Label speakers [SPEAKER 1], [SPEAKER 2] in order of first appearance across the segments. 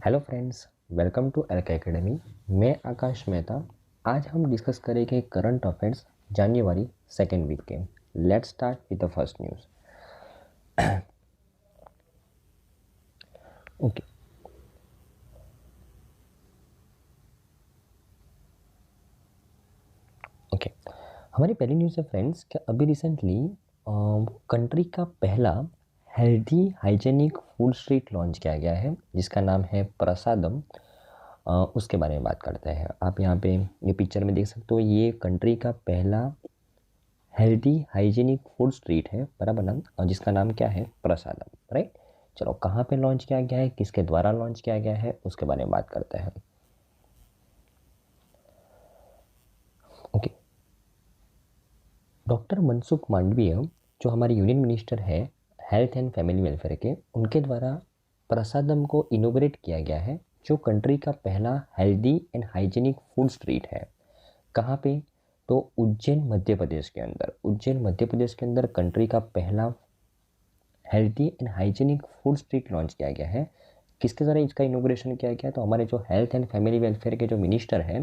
[SPEAKER 1] Hello friends, welcome to LK academy. मैं आकाश मेहता। आज हम डिस्कस करेंगे current affairs January second week के। Let's start with the first news. Okay okay हमारी पहली न्यूज़ है फ्रेंड्स कि अभी रिसेंटली कंट्री का पहला healthy hygienic food street launch किया गया है जिसका नाम है प्रसादम। उसके बारे में बात करते हैं। आप यहाँ पे ये पिक्चर में देख सकते हो, ये कंट्री का पहला हेल्दी हाइजीनिक फूड स्ट्रीट है बराबर नाम, और जिसका नाम क्या है, प्रसादम, राइट। चलो, कहाँ पे लॉन्च किया गया है, किसके द्वारा लॉन्च किया गया है, उसके बारे में बात करते हैं। ओके, डॉक्टर मनसुख मांडविया जो हमारे यूनियन मिनिस्टर है हेल्थ एंड फैमिली वेलफेयर के, उनके द्वारा प्रसादम को इनोग्रेट किया गया है, जो कंट्री का पहला healthy and hygienic food street है। कहाँ पे? तो उज्जैन मध्य प्रदेश के अंदर। उज्जैन मध्य प्रदेश के अंदर कंट्री का पहला healthy and hygienic food street launch किया गया है। किसके द्वारा इसका इनोग्रेशन किया गया? तो हमारे जो हेल्थ एंड फैमिली वेलफेयर के जो मिनिस्टर हैं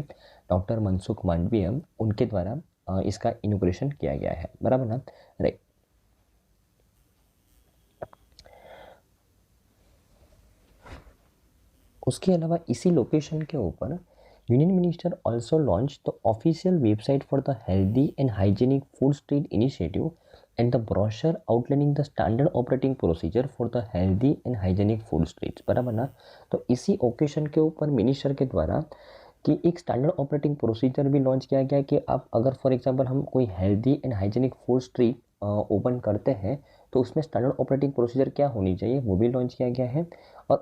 [SPEAKER 1] डॉक्टर मनसुख मांडविया, उनके द्वारा इसका इनोग्रेशन किया गया है बराबर ना, राइट। उसके अलावा इसी लोकेशन के ऊपर union minister also launch the official website for the healthy and hygienic food street initiative and the brochure outlining the standard operating procedure for the healthy and hygienic food streets बराबर ना। तो इसी occasion के ऊपर minister के द्वारा कि एक स्टैंडर्ड ऑपरेटिंग प्रोसीजर भी लॉन्च किया गया कि आप अगर फॉर एग्जांपल हम कोई healthy and hygienic food street open करते हैं तो उसमें स्टैंडर्ड ऑपरेटिंग प्रोसीजर क्या होनी चाहिए, वो भी लॉन्च किया गया है। और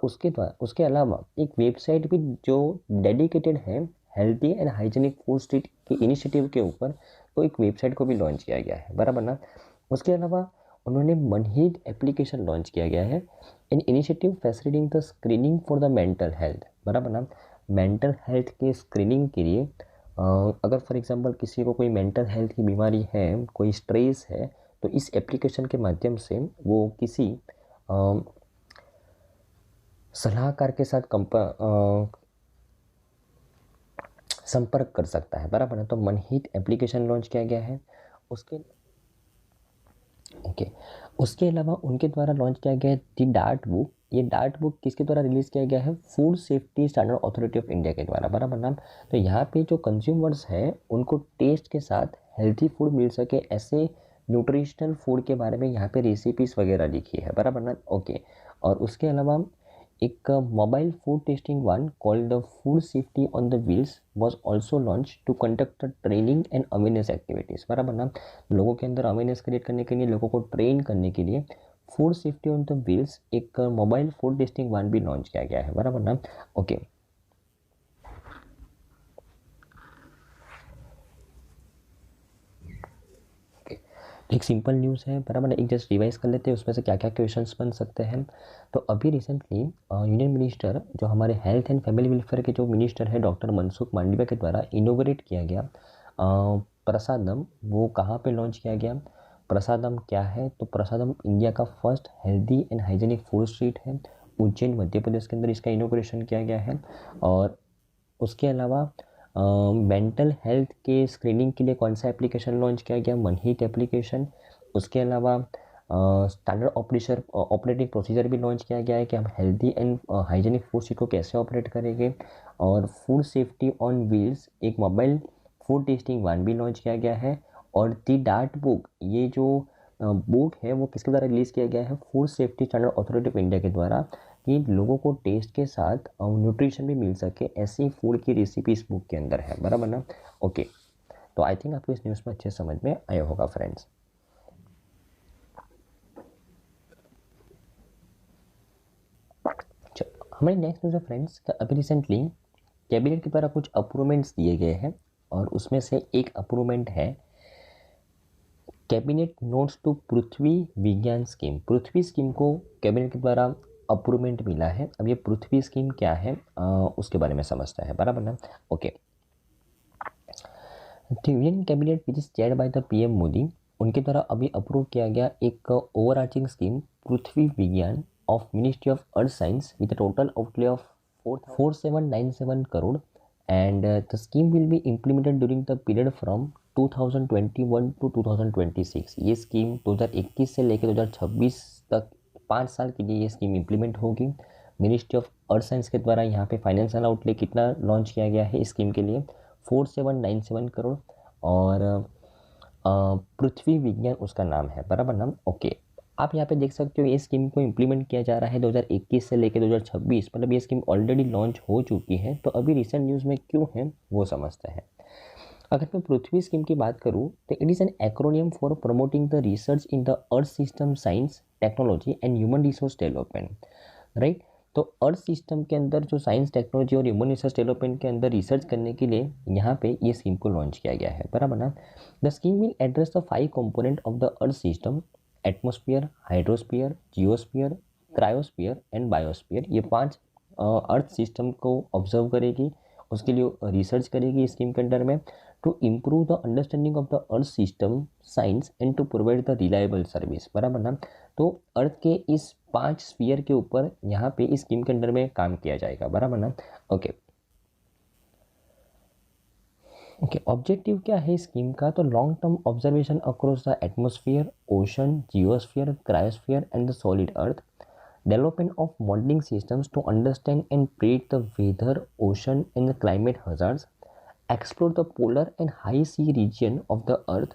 [SPEAKER 1] उसके अलावा एक वेबसाइट भी जो डेडिकेटेड है healthy and hygienic food street के इनिशिएटिव के ऊपर, तो एक वेबसाइट को भी लॉन्च किया गया है बराबर ना। उसके अलावा उन्होंने मनहीत एप्लीकेशन लॉन्च किया गया है, in initiative facilitating the screening for the mental health बराबर ना। मेंटल हेल्थ के स्क्रीनिंग के लिए अगर फॉर एग्जांपल किसी को कोई मेंटल हेल्थ की बीमारी है, कोई स्ट्रेस है, तो इस एप्लीकेशन के माध्यम से वो किसी सलाहकार के साथ संपर्क कर सकता है बराबर है। तो मनहित एप्लीकेशन लॉन्च किया गया है। उसके ओके उसके अलावा उनके द्वारा लॉन्च किया गया है दी डार्ट बुक। ये डार्ट बुक किसके द्वारा रिलीज किया गया है? Food safety standard authority of India के द्वारा बराबर नाम। तो यहाँ पे जो कंज्यूमर्स हैं उनको टेस्ट के साथ हेल्थी फूड मिल सके, ऐसे न्यूट्रिशनल फूड के बारे में यहाँ पे रेसिपीज वगैरह लिखी है बराबर ना। ओके, और उसके अलावा एक mobile food testing van called the food safety on the wheels was also launch to conduct training and awareness activities बराबर ना। लोगों के अंदर अवेयरनेस क्रिएट करने के लिए, लोगों को ट्रेन करने के लिए food safety on the wheels एक मोबाइल फूड टेस्टिंग वन भी लॉन्च किया गया है बराबर ना। ओके, एक सिंपल न्यूज़ है बराबर ना। एक जस्ट रिवाइज कर लेते हैं उसमें से क्या क्या क्वेश्चंस बन सकते हैं। तो अभी रिसेंटली यूनियन मिनिस्टर जो हमारे हेल्थ एंड फैमिली वेलफेयर के जो मिनिस्टर है डॉक्टर मनसुख मांडविया के द्वारा इनोग्रेट किया गया प्रसादम, वो कहाँ पे लॉन्च किया गया? प्रसादम क्या है? तो प्रसादम इंडिया का first healthy and hygienic food street है। उज्जैन मध्य प्रदेश के अंदर इसका इनोग्रेशन किया गया है। और उसके अलावा मेंटल हेल्थ के स्क्रीनिंग के लिए कौन सा एप्लीकेशन लॉन्च किया गया? मनहित एप्लीकेशन। उसके अलावा स्टैंडर्ड ऑपरेटिंग प्रोसीजर भी लॉन्च किया गया है कि हम healthy and hygienic food street को कैसे ऑपरेट करेंगे। और फूड सेफ्टी ऑन व्हील्स एक मोबाइल फूड टेस्टिंग वन भी लॉन्च किया गया है। और दी डार्ट बुक, ये जो बुक है वो किसके द्वारा रिलीज़ किया गया है? Food safety standard authority of India के द्वारा, कि लोगों को टेस्ट के साथ न्यूट्रिशन भी मिल सके, ऐसी फूड की रेसिपी इस बुक के अंदर है बराबर ना। ओके, तो आई थिंक आपको इस न्यूज़ में अच्छे समझ में आया होगा फ्रेंड्स। चलो, हमारी नेक्स्ट न्यूज़ है फ्रेंड्स, अभी रिसेंटली कैबिनेट के द्वारा कुछ अप्रूवमेंट्स दिए गए हैं, और उसमें से एक अप्रूवमेंट है कैबिनेट नोट्स टू पृथ्वी विज्ञान स्कीम। पृथ्वी स्कीम को कैबिनेट के द्वारा अप्रूवमेंट मिला है। अब ये पृथ्वी स्कीम क्या है उसके बारे में समझते हैं बराबर ना। Okay, union cabinet which is chaired by the PM Modi, उनके द्वारा अभी अप्रूव किया गया एक overarching scheme Prithvi Vigyan of ministry of earth science with total outlay of 4797 crore and the scheme will be implemented during the period from 2021 to 2026। ये scheme 2021 से लेकर 2026 तक 5 साल के लिए ये स्कीम इम्प्लीमेंट होगी। मिनिस्ट्री ऑफ अर्थ साइंस के द्वारा यहाँ पे फाइनेंशियल आउटले कितना लॉन्च किया गया है इस स्कीम के लिए, 4797 करोड़। और पृथ्वी विज्ञान उसका नाम है, बराबर नाम। ओके, आप यहाँ पे देख सकते हो ये स्कीम को इम्प्लीमेंट किया जा रहा है 2021 से लेकर 2026, मतलब ये स्कीम ऑलरेडी लॉन्च हो चुकी है। तो अभी रिसेंट न्यूज़ में क्यों है वो समझते हैं। अगर मैं पृथ्वी स्कीम की बात करूँ तो it is an acromion for promoting the research in the earth system science technology and human resource development, right. तो अर्थ सिस्टम के अंदर जो साइंस टेक्नोलॉजी और ह्यूमन रिसर्च डेवलपमेंट के अंदर रिसर्च करने के लिए यहाँ पे ये स्कीम को लॉन्च किया गया है, बराबर ना। The scheme will address the 5 component of the earth system: atmosphere, hydrosphere, geosphere, cryosphere and biosphere. ये 5 अर्थ सिस्टम को ऑब्जर्व करेगी, उसके लिए रिसर्च करेगी स्कीम के अंडर में, to improve the understanding of the earth system science and to provide the reliable service, बराबर ना। तो अर्थ के इस 5 स्फीयर के ऊपर यहाँ पे इस स्कीम के अंडर में काम किया जाएगा, बराबर ना। ओके ओके, ऑब्जेक्टिव क्या है स्कीम का? तो long term observation across the atmosphere, ocean, geosphere, cryosphere and the solid earth, development of modeling systems to understand and predict the weather, ocean and the climate hazards, explore the polar and high sea region of the earth,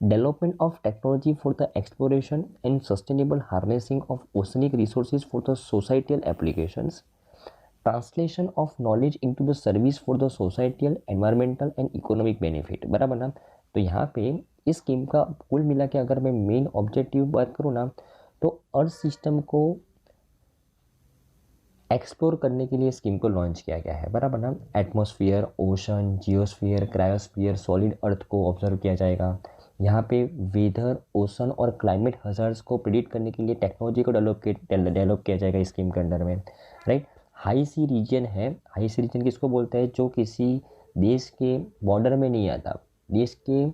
[SPEAKER 1] development of technology for the exploration and sustainable harnessing of oceanic resources for the societal applications, translation of knowledge into the service for the societal, environmental and economic benefit, बराबर ना। तो यहाँ पे इस scheme का कुल मिला के अगर मैं मेन ऑब्जेक्टिव बात करूँ ना, तो अर्थ सिस्टम को एक्सप्लोर करने के लिए स्कीम को लॉन्च किया गया है, बराबर ना। Atmosphere, ocean, geosphere, cryosphere, solid earth को ऑब्जर्व किया जाएगा। यहाँ पे वेदर, ओशन और क्लाइमेट हजार्ड्स को प्रिडिक्ट करने के लिए टेक्नोलॉजी को डेवलप किया जाएगा इस स्कीम के अंडर में, राइट। हाई सी रीजन है, हाई सी रीजन किसको बोलते हैं? जो किसी देश के बॉर्डर में नहीं आता, देश के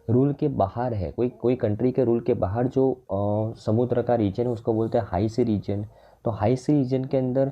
[SPEAKER 1] रूल के बाहर है, कोई कंट्री के रूल के बाहर जो समुद्र का रीजन है उसको बोलते हैं हाई सी रीजन। तो हाई सी रीजन के अंदर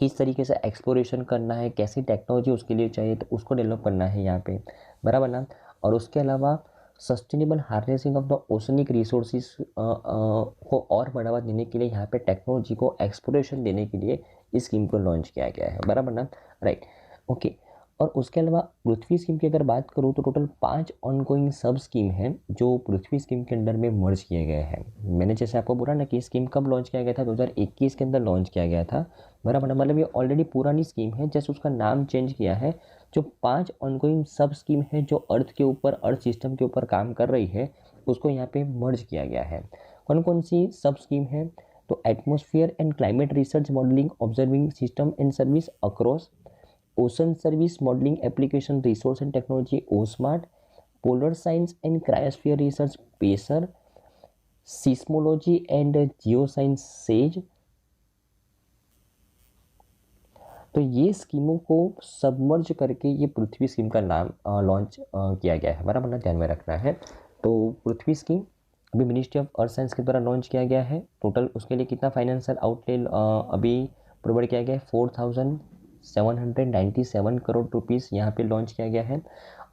[SPEAKER 1] किस तरीके से एक्सप्लोरेशन करना है, कैसी टेक्नोलॉजी उसके लिए चाहिए, तो उसको डेवलप करना है यहाँ पे, बराबर ना। और उसके अलावा sustainable harnessing of the oceanic resources को और बढ़ावा देने के लिए यहाँ पे टेक्नोलॉजी को एक्सप्लोरेशन देने के लिए इस स्कीम को लॉन्च किया गया है, बराबर ना, राइट। ओके, और उसके अलावा पृथ्वी स्कीम की अगर बात करूँ तो टोटल 5 ऑनगोइंग सब स्कीम हैं जो पृथ्वी स्कीम के अंडर में मर्ज किए गए हैं। मैंने जैसे आपको बोला ना कि स्कीम कब लॉन्च किया गया था, 2021 के अंदर लॉन्च किया गया था, बराबर। मतलब ये ऑलरेडी पुरानी स्कीम है, जस्ट उसका नाम चेंज किया है। जो 5 ऑनगोइंग सब स्कीम है जो अर्थ के ऊपर, अर्थ सिस्टम के ऊपर काम कर रही है, उसको यहाँ पे मर्ज किया गया है। कौन कौन सी सब स्कीम है? तो atmosphere and climate research modelling observing system and service ACROSS, ocean service modelling application resource and technology OSMART, polar science and cryosphere research PACER, seismology and geo science SAGE. तो ये स्कीमों को सबमर्ज करके ये पृथ्वी scheme का नाम launch किया गया है, बराबर ना, ध्यान में रखना है। तो पृथ्वी स्कीम अभी मिनिस्ट्री ऑफ अर्थ साइंस के द्वारा लॉन्च किया गया है। टोटल उसके लिए कितना फाइनेंशियल आउटले अभी प्रोवाइड किया गया है? 4797 करोड़ रुपीस यहाँ पे लॉन्च किया गया है।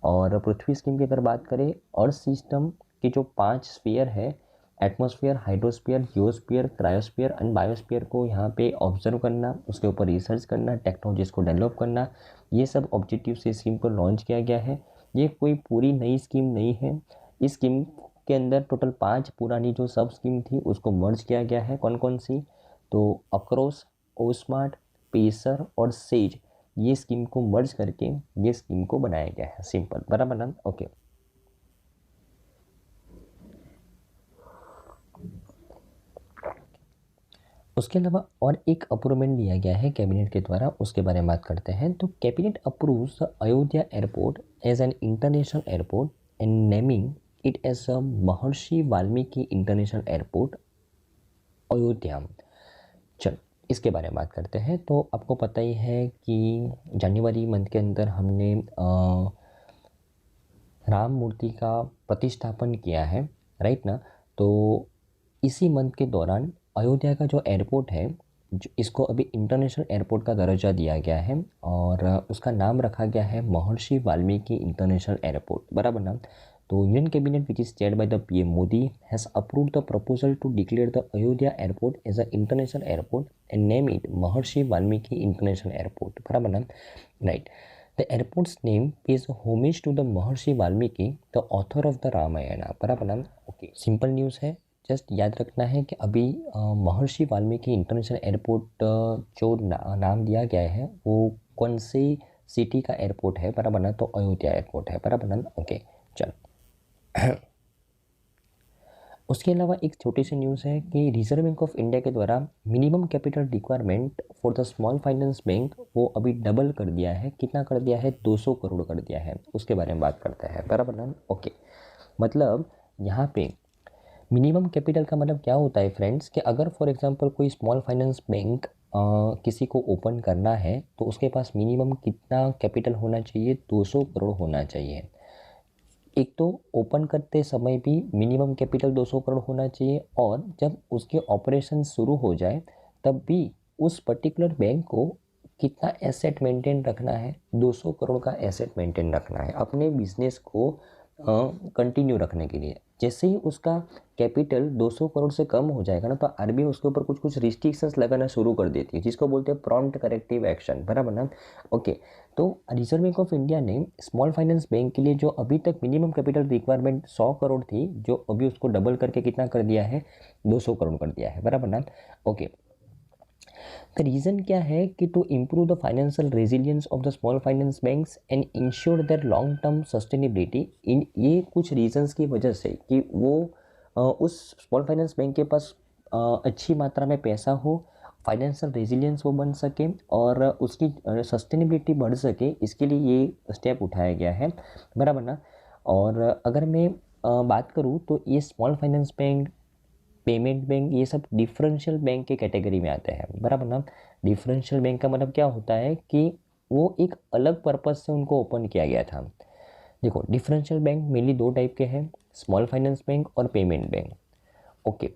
[SPEAKER 1] और पृथ्वी स्कीम की अगर बात करें, अर्थ सिस्टम के जो 5 स्फीयर है, atmosphere, hydrosphere, geosphere, cryosphere and biosphere को यहाँ पे ऑब्जर्व करना, उसके ऊपर रिसर्च करना, टेक्नोलॉजीज़ को डेवलप करना, ये सब ऑब्जेक्टिव से स्कीम को लॉन्च किया गया है। ये कोई पूरी नई स्कीम नहीं है। इस स्कीम के अंदर टोटल 5 पुरानी जो सब स्कीम थी उसको मर्ज किया गया है। कौन कौन सी? तो अक्रॉस, ओस्मार्ट, पेसर और सेज, ये स्कीम को मर्ज करके ये स्कीम को बनाया गया है। सिंपल, बराबर ना। ओके, उसके अलावा और एक अप्रूवमेंट दिया गया है कैबिनेट के द्वारा, उसके बारे में बात करते हैं। तो cabinet approves Ayodhya airport as an international airport and naming it as a Maharshi Valmiki international airport Ayodhya. चल, इसके बारे में बात करते हैं। तो आपको पता ही है कि जनवरी मंथ के अंदर हमने राम मूर्ति का प्रतिष्ठापन किया है, राइट ना। तो इसी मंथ के दौरान अयोध्या का जो एयरपोर्ट है जो इसको अभी इंटरनेशनल एयरपोर्ट का दर्जा दिया गया है और उसका नाम रखा गया है महर्षि वाल्मीकि इंटरनेशनल एयरपोर्ट, बराबर ना। तो union cabinet which is chaired by the PM Modi has approved the proposal to declare the Ayodhya airport as a international airport and name it Maharshi Valmiki international airport, बराबर ना, right. The airport's name pays homage to the Maharshi Valmiki the author of the Ramayana, बराबर ना। Okay, simple news है, just याद रखना है कि अभी महर्षि वाल्मीकि इंटरनेशनल एयरपोर्ट जो नाम दिया गया है वो कौन सी सिटी का एयरपोर्ट है, बराबर ना, तो अयोध्या एयरपोर्ट है, बराबर ना। ओके, चलो। उसके अलावा एक छोटी सी न्यूज़ है कि रिजर्व बैंक ऑफ इंडिया के द्वारा minimum capital requirement for the small finance bank वो अभी डबल कर दिया है। कितना कर दिया है? 200 करोड़ कर दिया है। उसके बारे में बात करते हैं, बराबर ना। ओके, मतलब यहाँ पे मिनिमम कैपिटल का मतलब क्या होता है फ्रेंड्स, कि अगर फॉर एग्जांपल कोई स्मॉल फाइनेंस बैंक किसी को ओपन करना है तो उसके पास मिनिमम कितना कैपिटल होना चाहिए? 200 करोड़ होना चाहिए। एक तो ओपन करते समय भी मिनिमम कैपिटल 200 करोड़ होना चाहिए और जब उसके ऑपरेशन शुरू हो जाए तब भी उस पर्टिकुलर बैंक को कितना एसेट मेंटेन रखना है? 200 करोड़ का एसेट मेंटेन रखना है अपने बिजनेस को कंटिन्यू रखने के लिए। जैसे ही उसका कैपिटल 200 करोड़ से कम हो जाएगा ना तो आरबीआई उसके ऊपर कुछ कुछ रिस्ट्रिक्शंस लगाना शुरू कर देती है, जिसको बोलते हैं प्रॉम्प्ट करेक्टिव एक्शन, बराबर ना। ओके, तो रिजर्व बैंक ऑफ इंडिया ने स्मॉल फाइनेंस बैंक के लिए जो अभी तक मिनिमम कैपिटल रिक्वायरमेंट 100 करोड़ थी, जो अभी उसको डबल करके कितना कर दिया है? 200 करोड़ कर दिया है, बराबर ना। ओके, द रीज़न क्या है कि to improve the financial resilience of the small finance banks and ensure their long term sustainability. इन ये कुछ रीजंस की वजह से कि वो उस स्मॉल फाइनेंस बैंक के पास अच्छी मात्रा में पैसा हो, फाइनेंशियल रेजिलियंस वो बन सके और उसकी सस्टेनेबिलिटी बढ़ सके, इसके लिए ये स्टेप उठाया गया है, बराबर ना। और अगर मैं बात करूँ तो ये small finance bank, payment bank, ये सब डिफरेंशियल बैंक के कैटेगरी में आते हैं, बराबर ना। डिफरेंशियल बैंक का मतलब क्या होता है कि वो एक अलग पर्पज़ से उनको ओपन किया गया था। देखो, डिफरेंशियल बैंक मेनली दो टाइप के हैं, स्मॉल फाइनेंस बैंक और payment bank. Okay,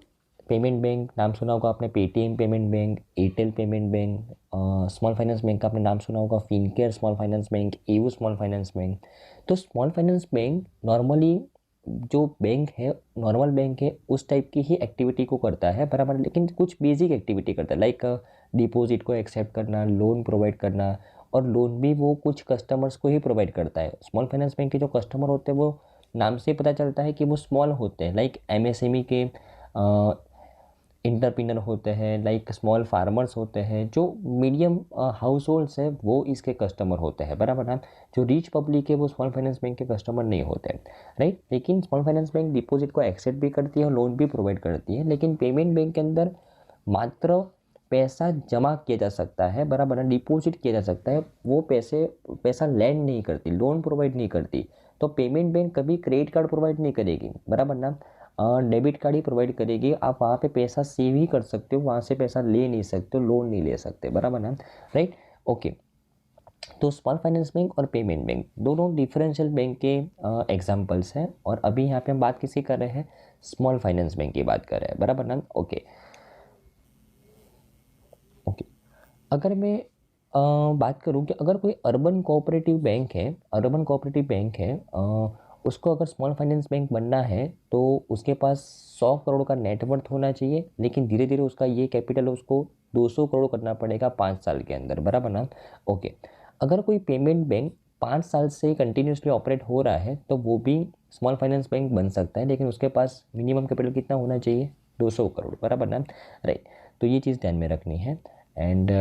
[SPEAKER 1] payment bank नाम सुना होगा आपने, Paytm payment bank, Airtel payment bank. Small finance bank का आपने नाम सुना होगा, Fincare small finance bank, AU small finance bank. तो स्मॉल फाइनेंस बैंक नॉर्मली जो बैंक है, नॉर्मल बैंक है, उस टाइप की ही एक्टिविटी को करता है, बराबर, लेकिन कुछ बेसिक एक्टिविटी करता है, लाइक डिपॉजिट को एक्सेप्ट करना, लोन प्रोवाइड करना, और लोन भी वो कुछ कस्टमर्स को ही प्रोवाइड करता है। स्मॉल फाइनेंस बैंक के जो कस्टमर होते हैं वो नाम से पता चलता है कि वो स्मॉल होते हैं, लाइक एमएसएमई के इंटरप्रेन्योर होते हैं, लाइक स्मॉल फार्मर्स होते हैं, जो मीडियम हाउस होल्ड्स हैं वो इसके कस्टमर होते हैं, बराबर ना। जो रिच पब्लिक है वो स्मॉल फाइनेंस बैंक के कस्टमर नहीं होते हैं, राइट। लेकिन स्मॉल फाइनेंस बैंक डिपॉजिट को एक्सेप्ट भी करती है और लोन भी प्रोवाइड करती है, लेकिन पेमेंट बैंक के अंदर मात्र पैसा जमा किया जा सकता है, बराबर ना, डिपॉजिट किया जा सकता है, वो पैसा लैंड नहीं करती, लोन प्रोवाइड नहीं करती। तो पेमेंट बैंक कभी क्रेडिट कार्ड प्रोवाइड नहीं करेगी, बराबर ना, डेबिट कार्ड ही प्रोवाइड करेगी। आप वहाँ पे पैसा सेव ही कर सकते हो, वहाँ से पैसा ले नहीं सकते हो, लोन नहीं ले सकते, बराबर ना, राइट। ओके, तो स्मॉल फाइनेंस बैंक और पेमेंट बैंक दोनों डिफरेंशियल बैंक के एग्जांपल्स हैं, और अभी यहाँ पे हम बात किसकी कर रहे हैं? स्मॉल फाइनेंस बैंक की बात कर रहे हैं, बराबर ना। ओके ओके, अगर मैं बात करूं कि अगर कोई अर्बन कोऑपरेटिव बैंक है, उसको अगर स्मॉल फाइनेंस बैंक बनना है तो उसके पास 100 करोड़ का नेटवर्थ होना चाहिए, लेकिन धीरे धीरे उसका ये कैपिटल उसको 200 करोड़ करना पड़ेगा 5 साल के अंदर, बराबर ना। ओके, अगर कोई पेमेंट बैंक 5 साल से कंटिन्यूसली ऑपरेट हो रहा है तो वो भी स्मॉल फाइनेंस बैंक बन सकता है, लेकिन उसके पास मिनिमम कैपिटल कितना होना चाहिए? 200 करोड़, बराबर ना, राइट। तो ये चीज़ ध्यान में रखनी है। एंड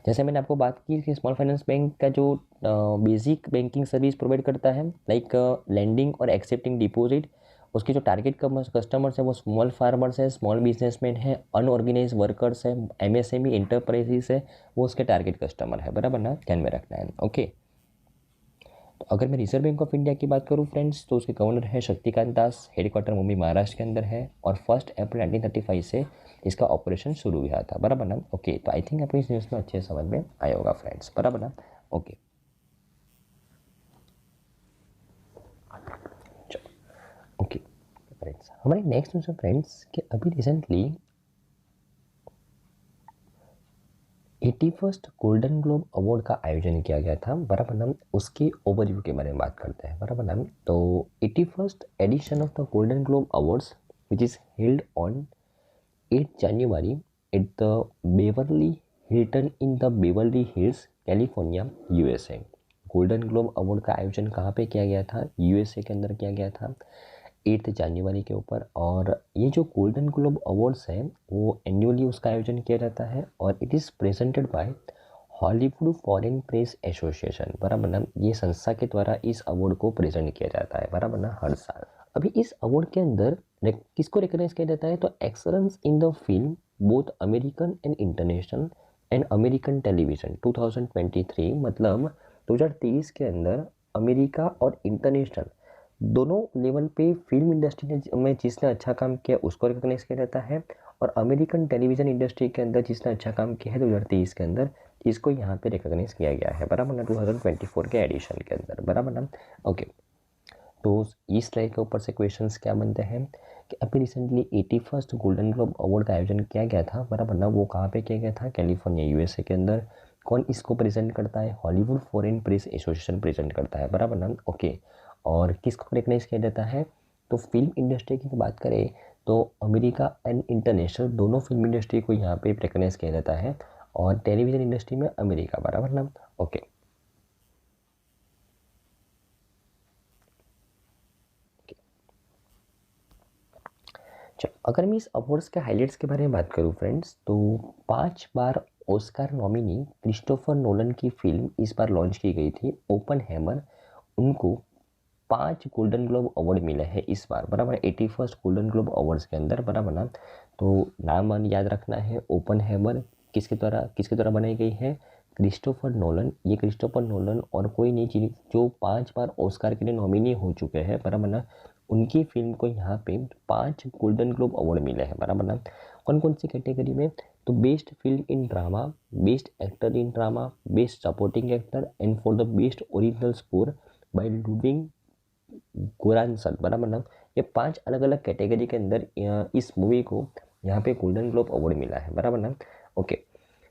[SPEAKER 1] जैसे मैंने आपको बात की कि स्मॉल फाइनेंस बैंक का जो बेसिक बैंकिंग सर्विस प्रोवाइड करता है, लाइक लैंडिंग और एक्सेप्टिंग डिपॉजिट, उसके जो टारगेट कस्टमर्स है वो स्मॉल फार्मर्स है, स्मॉल बिजनेसमैन है, अनऑर्गेनाइज वर्कर्स है, एमएसएमई इंटरप्राइजेस है, वो उसके टारगेट कस्टमर है, बराबर ना, ध्यान में रखना है। ओके, तो अगर मैं रिजर्व बैंक ऑफ इंडिया की बात करूँ फ्रेंड्स, तो उसके गवर्नर है शक्तिकांत दास, हेडक्वार्टर मुंबई महाराष्ट्र के अंदर है, और 1 अप्रैल 1935 से इसका ऑपरेशन शुरू हुआ था, बराबर ना। ओके, तो आई थिंक आपको इस न्यूज़ में अच्छे समझ में आया होगा फ्रेंड्स, बराबर ना। ओके, चलो। ओके फ्रेंड्स, हमारी नेक्स्ट न्यूज़ है फ्रेंड्स कि अभी recently 81st golden Globe award का आयोजन किया गया था, बराबर ना। उसके ओवरव्यू के बारे में बात करते हैं, बराबर ना। तो 81st edition of the Golden Globe awards which is held on 8 January at the Beverly Hilton in the Beverly Hills, California, USA. Golden Globe award का आयोजन कहाँ पे किया गया था? यूएसए के अंदर किया गया था 8 जनवरी के ऊपर। और ये जो गोल्डन ग्लोब अवार्ड्स है वो एनुअली उसका आयोजन किया जाता है और it is presented by Hollywood foreign press association, बराबर ना। ये संस्था के द्वारा इस अवार्ड को प्रेजेंट किया जाता है, बराबर ना, हर साल। अभी इस अवार्ड के अंदर किसको रिकॉग्नाइज किया जाता है? तो excellence in the film both American and international and American television 2023, मतलब 2023 के अंदर अमेरिका और इंटरनेशनल दोनों लेवल पे फिल्म इंडस्ट्री में जिसने अच्छा काम किया उसको रिकॉग्नाइज किया जाता है, और अमेरिकन टेलीविज़न इंडस्ट्री के अंदर जिसने अच्छा काम किया है 2023 के अंदर, इसको यहाँ पे रिकॉग्नाइज किया गया है, बराबर ना, 2024 के एडिशन के अंदर, बराबर ना। ओके, तो इस स्लाइड के ऊपर से क्वेश्चंस क्या बनते हैं कि अभी recently 81st golden Globe award का आयोजन किया गया था, बराबर ना। वो कहाँ पे किया गया था? कैलिफोर्निया, यूएसए के अंदर। कौन इसको प्रेजेंट करता है? Hollywood foreign press association present करता है, बराबर ना। ओके, और किसको रिकग्नाइज किया जाता है? तो फिल्म इंडस्ट्री की बात करें तो अमेरिका एंड इंटरनेशनल दोनों फिल्म इंडस्ट्री को यहाँ पे रिकग्नाइज किया जाता है, और टेलीविज़न इंडस्ट्री में अमेरिका, बराबर ना। ओके, अगर मैं इस अवार्ड्स के हाइलाइट्स के बारे में बात करूं फ्रेंड्स, तो 5 बार ऑस्कर नॉमिनी क्रिस्टोफर नोलन की फिल्म इस बार लॉन्च की गई थी, ओपनहेमर। उनको 5 गोल्डन ग्लोब अवार्ड मिले हैं इस बार, बराबर। 81st गोल्डन ग्लोब अवार्ड्स के अंदर, बराबर ना। तो नाम याद रखना है, ओपनहेमर किसके द्वारा बनाई गई है? Christopher Nolan. ये क्रिस्टोफर नोलन और कोई नहीं, जो 5 बार ऑस्कर के लिए नॉमिनी हो चुके हैं, बराबर ना, उनकी फिल्म को यहाँ पे 5 गोल्डन ग्लोब अवार्ड मिले हैं, बराबर ना। कौन कौन सी कैटेगरी में? तो best film in drama, best actor in drama, best supporting actor and for the best original score by Ludwig Goransson, बराबर ना। ये 5 अलग अलग कैटेगरी के अंदर इस मूवी को यहाँ पे गोल्डन ग्लोब अवार्ड मिला है, बराबर ना। ओके,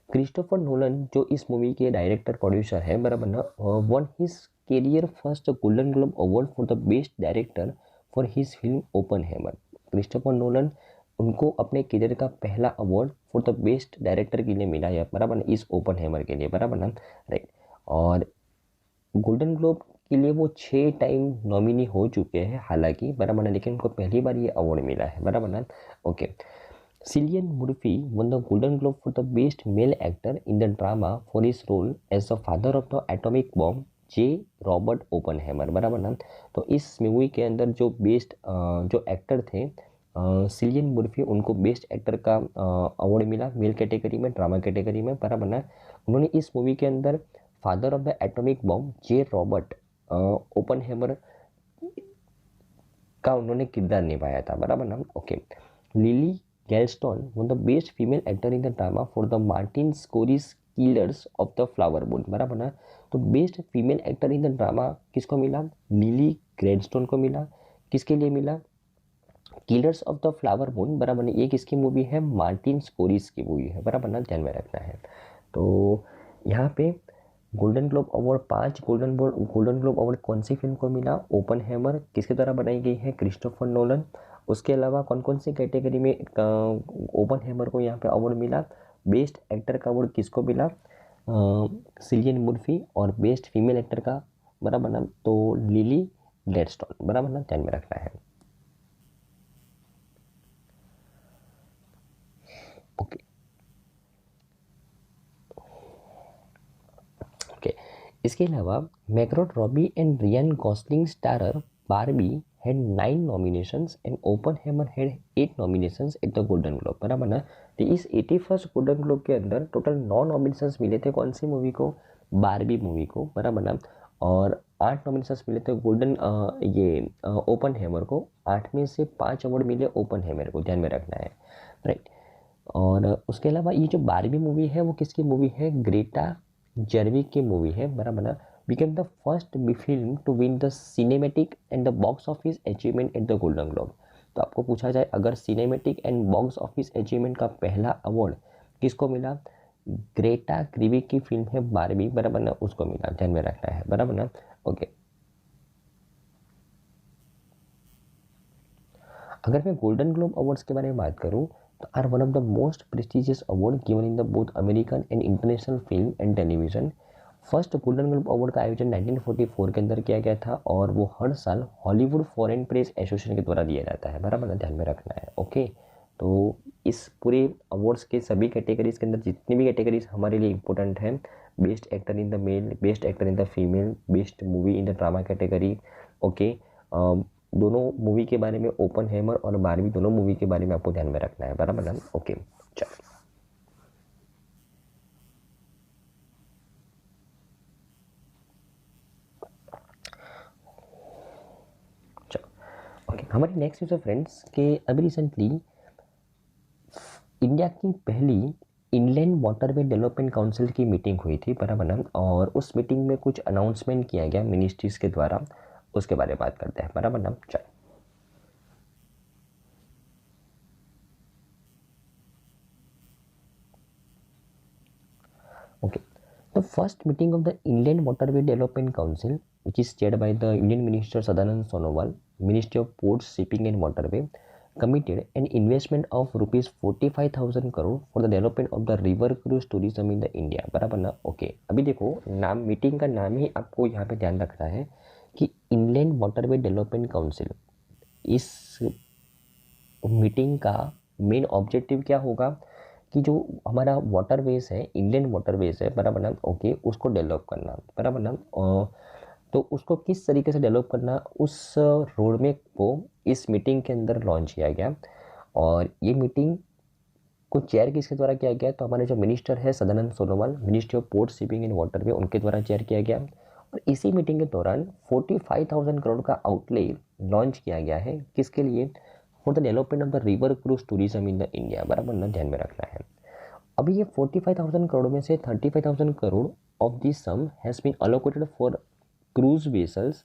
[SPEAKER 1] क्रिस्टोफर नोलन जो इस मूवी के डायरेक्टर प्रोड्यूसर है, बराबर ना, won his career first Golden Globe award for the best director for his film Oppenheimer. Christopher Nolan, उनको अपने करियर का पहला award for the best director के लिए मिला है, बराबर ना, इस ओपनहेमर के लिए, बराबर ना, राइट। और गोल्डन ग्लोब के लिए वो 6 टाइम नॉमिनी हो चुके हैं हालांकि, बराबर ना, लेकिन उनको पहली बार ये अवार्ड मिला है, बराबर ना। Okay, Cillian Murphy won the Golden Globe for the Best Male Actor in the Drama for his role as the father of the atomic bomb, J Robert Oppenheimer, बराबर ना। तो इस मूवी के अंदर जो बेस्ट जो एक्टर थे Cillian Murphy, उनको बेस्ट एक्टर का अवार्ड मिला मेल कैटेगरी में, ड्रामा कैटेगरी में, बराबर ना। उन्होंने इस मूवी के अंदर father of the atomic bomb J Robert Oppenheimer का उन्होंने किरदार निभाया था, बराबर ना। Okay, Lily Gladstone won the best female actor in the drama for the Martin Scorsese Killers of the Flower Moon, बराबर ना। तो best female actor in the drama किसको मिला? लिली ग्रैंडस्टोन को मिला। किसके लिए मिला? Killers of the Flower Moon, बराबर ना। ये किसकी मूवी है? मार्टिन स्कोरिस की मूवी है, बराबर ना, ध्यान में रखना है। तो यहाँ पे golden Globe award 5 golden Globe award कौन सी फिल्म को मिला? ओपनहेमर। किसके द्वारा बनाई गई है? Christopher Nolan. उसके अलावा कौन कौन सी कैटेगरी में ओपनहेमर को यहाँ पे अवार्ड मिला? बेस्ट एक्टर का अवार्ड किसको मिला? सिलियन मुर्फी। और बेस्ट फीमेल एक्टर का, बराबर ना, तो लिली ग्लैडस्टोन, बराबर ना, ध्यान में रखना है। ओके, ओके, इसके अलावा Margot Robbie and Ryan Gosling starrer Barbie had 9 nominations and Oppenheimer had 8 nominations at the Golden Globe, बराबर ना। तो इस 81st गोल्डन ग्लोब के अंदर टोटल 9 नॉमिनेशंस मिले थे कौन सी मूवी को? बारबी मूवी को, बराबर ना। और 8 नॉमिनेशंस मिले थे गोल्डन ओपनहेमर को। 8 में से 5 अवार्ड मिले ओपनहेमर को, ध्यान में रखना है, राइट। और उसके अलावा ये जो बारबी मूवी है वो किसकी मूवी है? ग्रेटा जर्विक की मूवी है, बराबर ना। became the first film to win the cinematic and the box office achievement at the Golden Globe। तो आपको पूछा जाए अगर cinematic and box office achievement का पहला अवार्ड किसको मिला? ग्रेटा ग्रीवी की फिल्म है बारबी, बराबर ना, उसको मिला, ध्यान में रखना है, बराबर ना। ओके, अगर मैं गोल्डन ग्लोब अवार्ड्स के बारे में बात करूं तो are one of the most prestigious award given in the both American and international film and television. First Golden Globe award का आयोजन 1944 के अंदर किया गया था और वो हर साल हॉलीवुड फॉरेन प्रेस एसोसिएशन के द्वारा दिया जाता है, बराबर ना, ध्यान में रखना है। ओके, तो इस पूरे अवार्ड्स के सभी कैटेगरीज के अंदर जितनी भी कैटेगरीज हमारे लिए इंपॉर्टेंट हैं, best actor in the male, best actor in the female, best movie in the drama category, okay, दोनों मूवी के बारे में, ओपन हैमर और बारबी, दोनों मूवी के बारे में आपको ध्यान में रखना है, बराबर ना। ओके, चलो चलो ओके, हमारी नेक्स्ट न्यूज़ है फ्रेंड्स कि अभी रिसेंटली इंडिया की पहली इनलैंड वाटरवे डेवलपमेंट काउंसिल की मीटिंग हुई थी, बराबर ना, और उस मीटिंग में कुछ अनाउंसमेंट किया गया मिनिस्ट्रीज के द्वारा, उसके बारे में बात करते हैं, बराबर ना। चलो okay, the first meeting of the Inland Waterway Development Council, which is chaired by the Indian Minister Sadanand Sonowal, Ministry of Ports, Shipping and Waterway, committed an investment of rupees 45,000 crore for the development of the river cruise tourism in the India, बराबर ना। Okay, अभी देखो नाम, meeting का नाम ही आपको यहाँ पे ध्यान रखना है कि इनलैंड वाटरवे डेवलपमेंट काउंसिल। इस मीटिंग का मेन ऑब्जेक्टिव क्या होगा कि जो हमारा वाटरवेज है, इंडियन वाटरवेज है, बराबर ना, ओके, उसको डेवलप करना, बराबर ना। तो उसको किस तरीके से डेवलप करना, उस रोड मैप को इस मीटिंग के अंदर लॉन्च किया गया। और ये मीटिंग को चेयर किसके द्वारा किया गया, तो हमारे जो मिनिस्टर है Sadanand Sonowal, ministry of port, shipping and waterway, उनके द्वारा चेयर किया गया। और इसी मीटिंग के दौरान 45,000 करोड़ का आउटले लॉन्च किया गया है, किसके लिए, for the development of the river cruise tourism in the India, बराबर ना, ध्यान में रखना है। अभी ये 45,000 करोड़ में से 35,000 crore of this sum has been allocated for cruise vessels.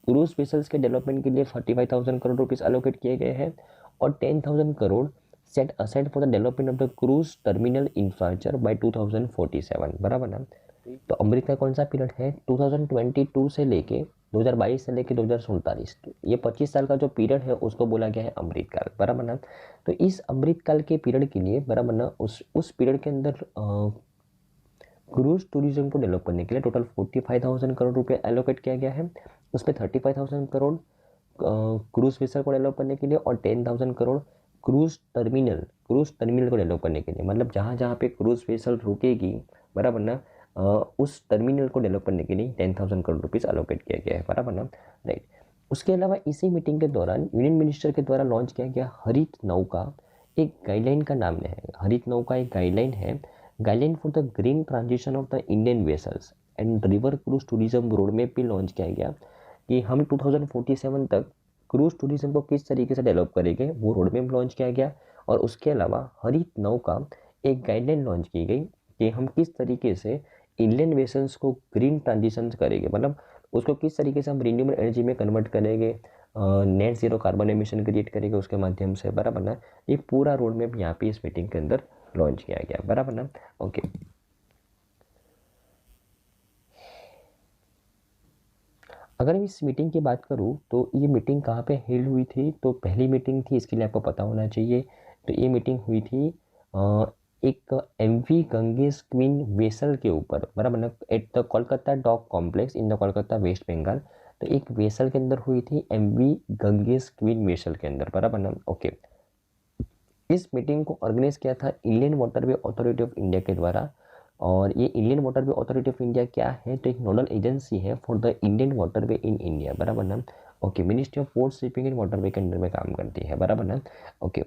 [SPEAKER 1] Cruise vessels के डेवलपमेंट के लिए 45,000 करोड़ रुपीस अलोकेट किए गए हैं और 10,000 crore set aside for the development of the cruise terminal infrastructure by 2047, बराबर ना। तो अमृत का कौन सा पीरियड है, 2022 से लेके 2022 से लेके 2047, ये 25 साल का जो पीरियड है उसको बोला गया है अमृत काल, बराबर ना। तो इस अमृत काल के पीरियड के लिए, बराबर ना, उस पीरियड के अंदर क्रूज टूरिज्म को डेवलप करने के लिए टोटल 45,000 करोड़ रुपए एलोकेट किया गया है। उसमें 35,000 करोड़ क्रूज वेसल को डेवलप करने के लिए और 10,000 करोड़ क्रूज टर्मिनल को डेवलप करने के लिए, मतलब जहाँ जहाँ पे क्रूज वेसल रुकेगी, बराबर ना, उस टर्मिनल को डेवलप करने के लिए 10,000 करोड़ रुपीज़ अलोकेट किया गया है, बराबर ना, राइट। उसके अलावा इसी मीटिंग के दौरान यूनियन मिनिस्टर के द्वारा लॉन्च किया गया हरित नौका एक गाइडलाइन का नाम है। हरित नौका एक गाइडलाइन है, guideline for the green transition of the Indian vessels and river cruise tourism road map भी लॉन्च किया गया कि हम 2047 तक क्रूज टूरिज्म को किस तरीके से डेवलप करेंगे, वो रोड मैप लॉन्च किया गया। और उसके अलावा हरित नौका एक गाइडलाइन लॉन्च की गई कि हम किस तरीके से इंडियन वेसल्स को ग्रीन ट्रांजिशन करेंगे, मतलब उसको किस तरीके से हम रिन्यूएबल एनर्जी में कन्वर्ट करेंगे, net zero carbon emission create करेंगे उसके माध्यम से, बराबर ना। ये पूरा रोड मैप यहाँ पे इस मीटिंग के अंदर लॉन्च किया गया, बराबर ना। ओके, अगर मैं इस मीटिंग की बात करूँ तो ये मीटिंग कहाँ पे हेल्ड हुई थी, तो पहली मीटिंग थी, इसके लिए आपको पता होना चाहिए। तो ये मीटिंग हुई थी एक एमवी गंगेश क्वीन वेसल के ऊपर, बराबर ना, at the Kolkata dock complex in the Kolkata West Bengal. तो एक वेसल के अंदर हुई थी, एमवी गंगेश क्वीन वेसल के अंदर, बराबर ना। ओके, इस मीटिंग को ऑर्गेनाइज किया था Indian waterway authority of India के द्वारा। और ये Indian waterway authority of India क्या है, तो एक नोडल एजेंसी है for the Indian waterway in India, बराबर ना। Okay, ministry of port, shipping and waterway के अंडर में काम करती है, बराबर ना। ओके,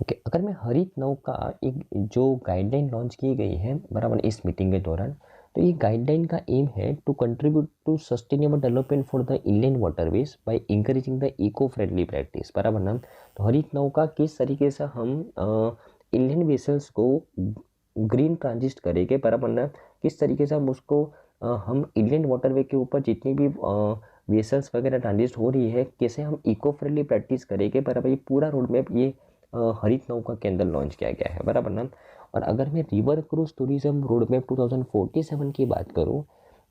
[SPEAKER 1] ओके, अगर मैं हरित नौका एक जो गाइडलाइन लॉन्च की गई है, बराबर, इस मीटिंग के दौरान, तो ये गाइडलाइन का एम है to contribute to sustainable development for the Indian waterways by encouraging the eco friendly practice, बराबर ना। तो हरित नौका किस तरीके से हम इंडियन वेसल्स को ग्रीन ट्रांजिस्ट करेंगे, बराबर ना, किस तरीके से हम उसको हम इंडियन वाटरवे के ऊपर जितनी भी वेसल्स वगैरह ट्रांजिट हो रही है, कैसे हम इको फ्रेंडली प्रैक्टिस करेंगे, बराबर। ये पूरा रोड मैप ये हरित नौका के अंदर लॉन्च किया गया है, बराबर ना। और अगर मैं river cruise tourism road map 2047 की बात करूँ,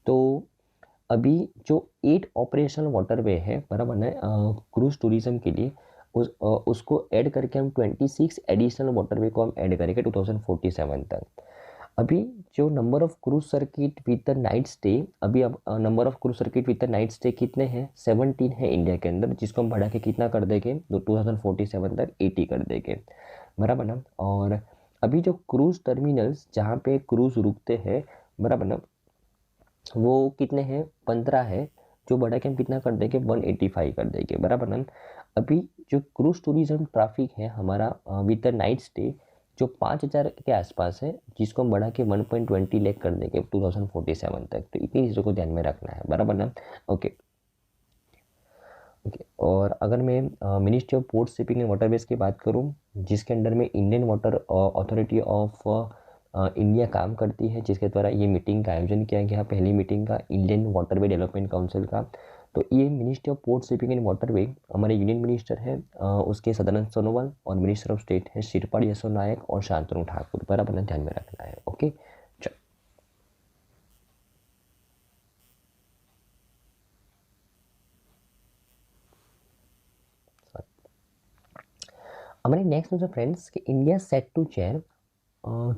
[SPEAKER 1] तो अभी जो 8 ऑपरेशनल वाटरवे है, बराबर ना, क्रूज टूरिज्म के लिए, उसको ऐड करके हम 26 एडिशनल वाटरवे को हम ऐड करेंगे 2047 तक। अभी जो number of cruise circuit with the night stay, अभी अब number of cruise circuit with the night stay कितने हैं? 17 है इंडिया के अंदर, जिसको हम बढ़ा के कितना कर देंगे? 2047 तक 80 कर देंगे, बराबर ना। और अभी जो क्रूज टर्मिनल्स जहाँ पे क्रूज रुकते हैं, बराबर ना, वो कितने हैं? 15 है, जो बढ़ा के हम कितना कर देंगे? 185 कर देंगे, बराबर ना। अभी जो क्रूज टूरिज्म ट्रैफिक है हमारा विद द नाइट स्टे, जो 5000 के आसपास है, जिसको हम बढ़ा के 1.20 लाख कर देंगे 2047 तक। तो इतनी चीज़ों को ध्यान में रखना है, बराबर ना। Okay okay. और अगर मैं ministry of port shipping and waterways की बात करूं, जिसके अंडर में Indian water authority of India काम करती है, जिसके द्वारा ये मीटिंग का आयोजन किया गया, पहली मीटिंग का इंडियन वाटरवे डेवलपमेंट काउंसिल का। तो ये ministry of port shipping and waterway, हमारे यूनियन मिनिस्टर है उसके सदानंद सोनोवाल, और मिनिस्टर ऑफ स्टेट है श्रीपाद यसो नायक और शांतनु ठाकुर, पर अपना ध्यान में रखना है। ओके, चलो। हमारे नेक्स्ट जो फ्रेंड्स कि India set to chair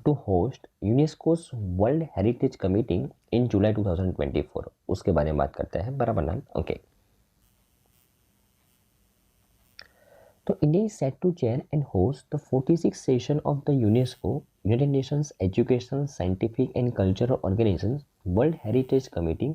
[SPEAKER 1] to host UNESCO's World Heritage Committee in July 2024, उसके बारे में बात करते हैं, बराबर ना। ओके, तो India is set to chair and host the 46th session of the UNESCO United Nations Educational, Scientific and Cultural Organizations World Heritage Committee